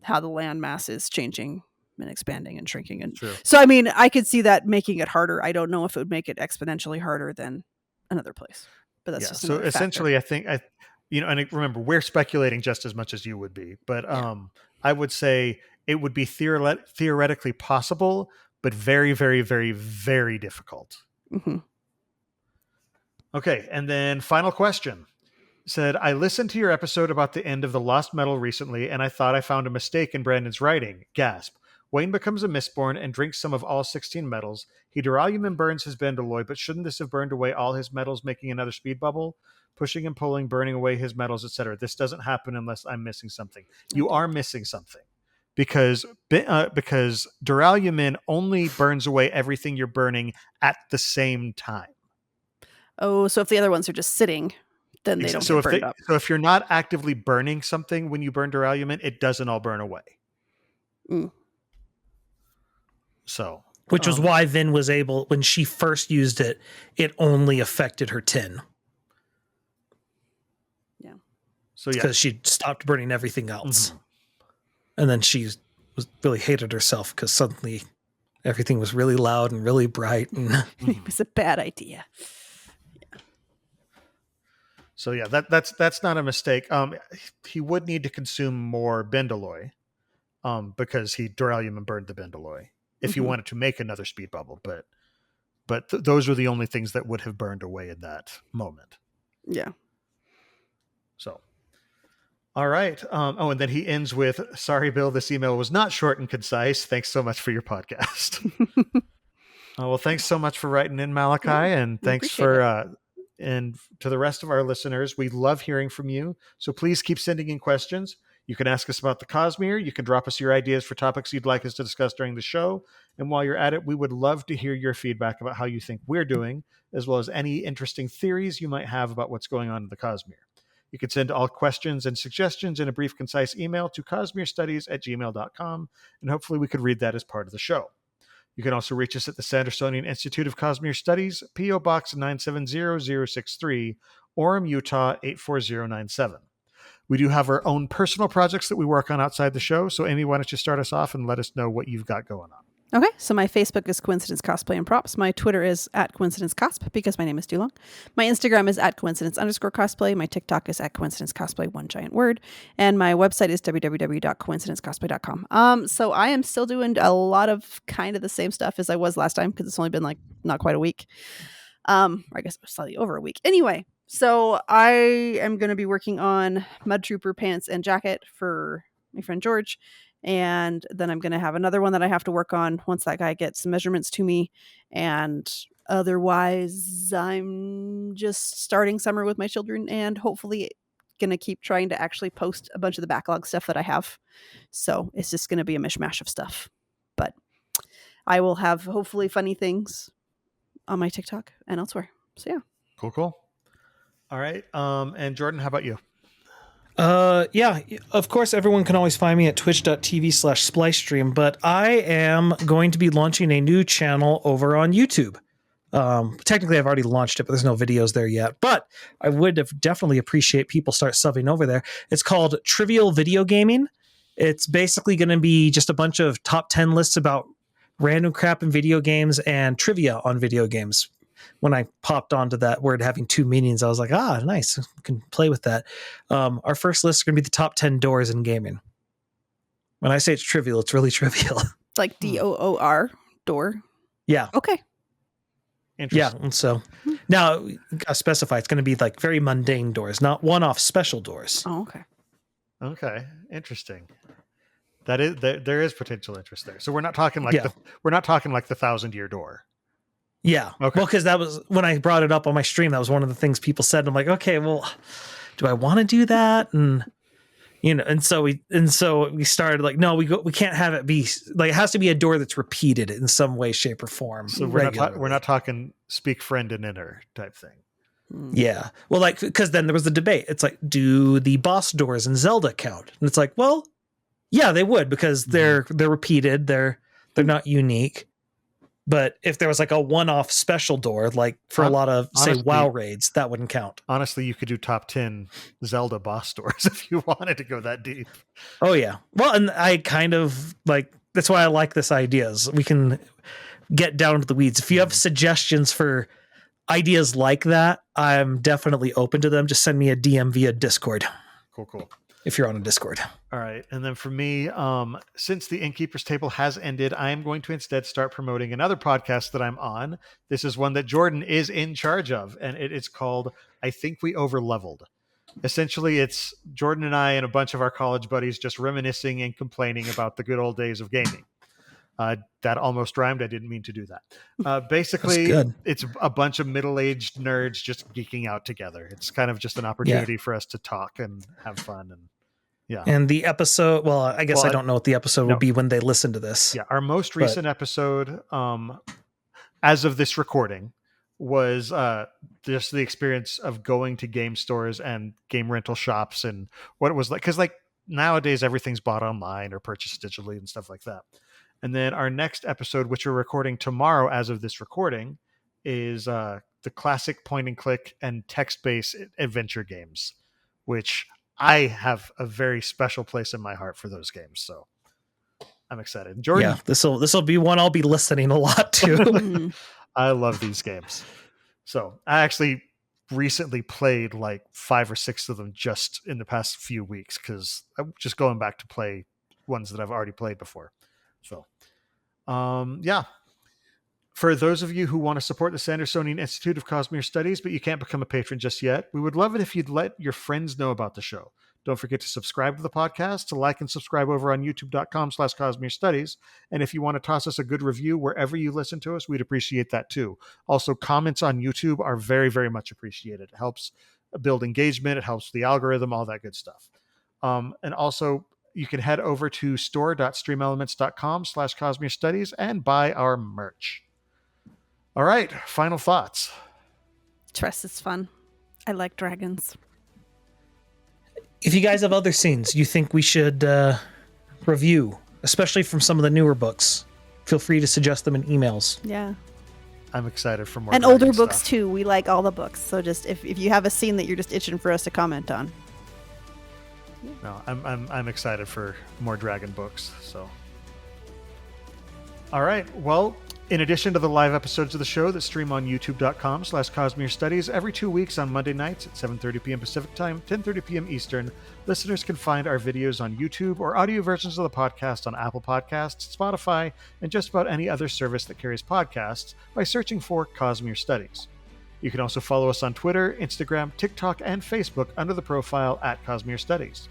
Speaker 3: how the land mass is changing and expanding and shrinking. And so, I mean, I could see that making it harder. I don't know if it would make it exponentially harder than another place. But that's just so
Speaker 2: essentially factor. I think and remember, we're speculating just as much as you would be, but I would say it would be theoretically possible, but very, very, very, very difficult.
Speaker 3: Mm-hmm.
Speaker 2: Okay, and then final question. Said, I listened to your episode about the end of the Lost Metal recently, and I thought I found a mistake in Brandon's writing. Gasp. Wayne becomes a Mistborn and drinks some of all 16 metals. He Duralium and burns his Bandaloy, but shouldn't this have burned away all his metals, making another speed bubble? Pushing and pulling, burning away his metals, etc. This doesn't happen unless I'm missing something. You are missing something. because duralumin only burns away everything you're burning at the same time.
Speaker 3: Oh, so if the other ones are just sitting, then they don't get burned up.
Speaker 2: So if you're not actively burning something when you burn duralumin, it doesn't all burn away.
Speaker 3: Mm.
Speaker 2: So,
Speaker 4: which was why Vin was able, when she first used it, it only affected her tin.
Speaker 3: Yeah.
Speaker 2: So yeah,
Speaker 4: because she stopped burning everything else,
Speaker 2: Mhm.
Speaker 4: and then she was really hated herself because suddenly everything was really loud and really bright, and
Speaker 3: It was a bad idea.
Speaker 2: So yeah, that's not a mistake. He would need to consume more Bendalloy, because he duralumin burned the Bendalloy if he wanted to make another speed bubble. But those were the only things that would have burned away in that moment.
Speaker 3: Yeah.
Speaker 2: So, all right. And then he ends with, "Sorry, Bill, this email was not short and concise. Thanks so much for your podcast." Well, thanks so much for writing in, Malachi, and thanks for and to the rest of our listeners. We love hearing from you, so please keep sending in questions. You can ask us about the Cosmere. You can drop us your ideas for topics you'd like us to discuss during the show. And while you're at it, we would love to hear your feedback about how you think we're doing, as well as any interesting theories you might have about what's going on in the Cosmere. You can send all questions and suggestions in a brief, concise email to cosmerestudies@gmail.com, and hopefully we could read that as part of the show. You can also reach us at the Sandersonian Institute of Cosmere Studies, P.O. Box 970063, Orem, Utah 84097. We do have our own personal projects that we work on outside the show. So, Amy, why don't you start us off and let us know what you've got going on?
Speaker 3: Okay, so my Facebook is Coincidence Cosplay and Props. My Twitter is @CoincidenceCosp because my name is too long. My Instagram is @coincidence_cosplay. My TikTok is @coincidencecosplay, one giant word. And my website is www.coincidencecosplay.com. So I am still doing a lot of kind of the same stuff as I was last time because it's only been like not quite a week. Or I guess it was slightly over a week. Anyway, so I am going to be working on Mud Trooper pants and jacket for my friend George. And then I'm going to have another one that I have to work on once that guy gets measurements to me. And otherwise, I'm just starting summer with my children and hopefully going to keep trying to actually post a bunch of the backlog stuff that I have. So it's just going to be a mishmash of stuff. But I will have hopefully funny things on my TikTok and elsewhere. So yeah.
Speaker 2: Cool. All right. And Jordan, how about you?
Speaker 4: Yeah, of course, everyone can always find me at twitch.tv/splicestream, but I am going to be launching a new channel over on YouTube. Technically, I've already launched it, but there's no videos there yet. But I would definitely appreciate people start subbing over there. It's called Trivial Video Gaming. It's basically going to be just a bunch of top 10 lists about random crap in video games and trivia on video games. When I popped onto that word having two meanings, I was like, nice. I can play with that. Our first list is going to be the top 10 doors in gaming. When I say it's trivial, it's really trivial.
Speaker 3: Like DOOR, door?
Speaker 4: Yeah.
Speaker 3: Okay.
Speaker 4: Yeah. And so now I specify it's going to be like very mundane doors, not one-off special doors.
Speaker 3: Oh, okay.
Speaker 2: Okay. Interesting. That is, there is potential interest there. So we're not talking like the 1,000-year door.
Speaker 4: Yeah.
Speaker 2: Okay.
Speaker 4: Well, because that was when I brought it up on my stream, that was one of the things people said. I'm like, okay, well, do I want to do that? And and so we started like, no, we can't have it be like, it has to be a door that's repeated in some way, shape, or form.
Speaker 2: So we're not talking speak friend and enter type thing.
Speaker 4: Yeah. Well, like, because then there was the debate. It's like, do the boss doors in Zelda count? And it's like, well, yeah, they would because they're repeated. They're not unique. But if there was like a one-off special door, like for a lot of, say, WoW raids, that wouldn't count.
Speaker 2: Honestly, you could do top 10 Zelda boss doors if you wanted to go that deep.
Speaker 4: Oh, yeah. Well, and I kind of like, that's why I like this idea is we can get down to the weeds. If you have suggestions for ideas like that, I'm definitely open to them. Just send me a DM via Discord.
Speaker 2: Cool.
Speaker 4: If you're on a Discord.
Speaker 2: All right. And then for me, since the Innkeeper's Table has ended, I am going to instead start promoting another podcast that I'm on. This is one that Jordan is in charge of, and it is called I Think We Overleveled. Essentially, it's Jordan and I and a bunch of our college buddies just reminiscing and complaining about the good old days of gaming. That almost rhymed. I didn't mean to do that. Basically, it's a bunch of middle-aged nerds just geeking out together. It's kind of just an opportunity for us to talk and have fun and Yeah.
Speaker 4: And the episode, well, I guess
Speaker 2: Well,
Speaker 4: I don't know what the episode will be when they listen to this.
Speaker 2: Yeah, our most recent episode, as of this recording, was just the experience of going to game stores and game rental shops and what it was like. Because like nowadays, everything's bought online or purchased digitally and stuff like that. And then our next episode, which we're recording tomorrow as of this recording, is the classic point and click and text-based adventure games, which I have a very special place in my heart for those games. So I'm excited. Jordan.
Speaker 4: Yeah, this will be one I'll be listening a lot to.
Speaker 2: I love these games. So I actually recently played like 5 or 6 of them just in the past few weeks because I'm just going back to play ones that I've already played before. So, yeah. For those of you who want to support the Sandersonian Institute of Cosmere Studies, but you can't become a patron just yet, we would love it if you'd let your friends know about the show. Don't forget to subscribe to the podcast, to like and subscribe over on youtube.com/Cosmere Studies. And if you want to toss us a good review wherever you listen to us, we'd appreciate that too. Also, comments on YouTube are very, very much appreciated. It helps build engagement. It helps the algorithm, all that good stuff. And also, you can head over to store.streamelements.com/Cosmere Studies and buy our merch. All right, final thoughts.
Speaker 3: Tress is fun. I like dragons.
Speaker 4: If you guys have other scenes you think we should review, especially from some of the newer books, feel free to suggest them in emails.
Speaker 3: Yeah.
Speaker 2: I'm excited for more.
Speaker 3: And
Speaker 2: dragon
Speaker 3: older books
Speaker 2: stuff.
Speaker 3: too. We like all the books. So just if you have a scene that you're just itching for us to comment on.
Speaker 2: No, I'm excited for more dragon books. So, all right. Well, in addition to the live episodes of the show that stream on youtube.com/Cosmere Studies every 2 weeks on Monday nights at 7:30 p.m. Pacific Time, 10:30 p.m. Eastern, listeners can find our videos on YouTube or audio versions of the podcast on Apple Podcasts, Spotify, and just about any other service that carries podcasts by searching for Cosmere Studies. You can also follow us on Twitter, Instagram, TikTok, and Facebook under the profile @Cosmere Studies.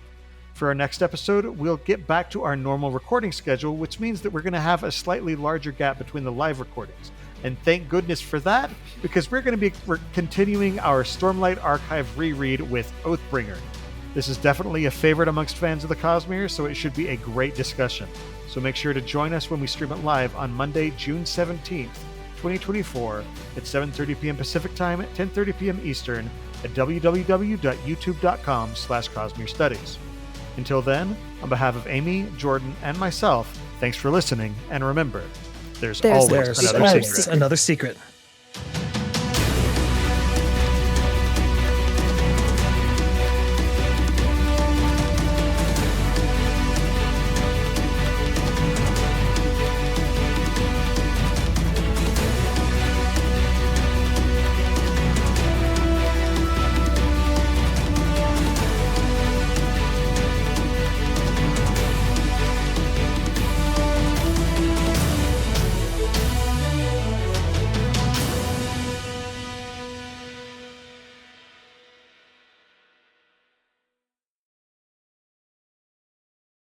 Speaker 2: For our next episode, we'll get back to our normal recording schedule, which means that we're going to have a slightly larger gap between the live recordings. And thank goodness for that, because we're continuing our Stormlight Archive reread with Oathbringer. This is definitely a favorite amongst fans of the Cosmere, so it should be a great discussion. So make sure to join us when we stream it live on Monday, June 17th, 2024 at 7:30 p.m. Pacific Time at 10:30 p.m. Eastern at www.youtube.com/Cosmere Studies. Until then, on behalf of Amy, Jordan, and myself, thanks for listening, and remember, there's always another secret.
Speaker 4: Another secret.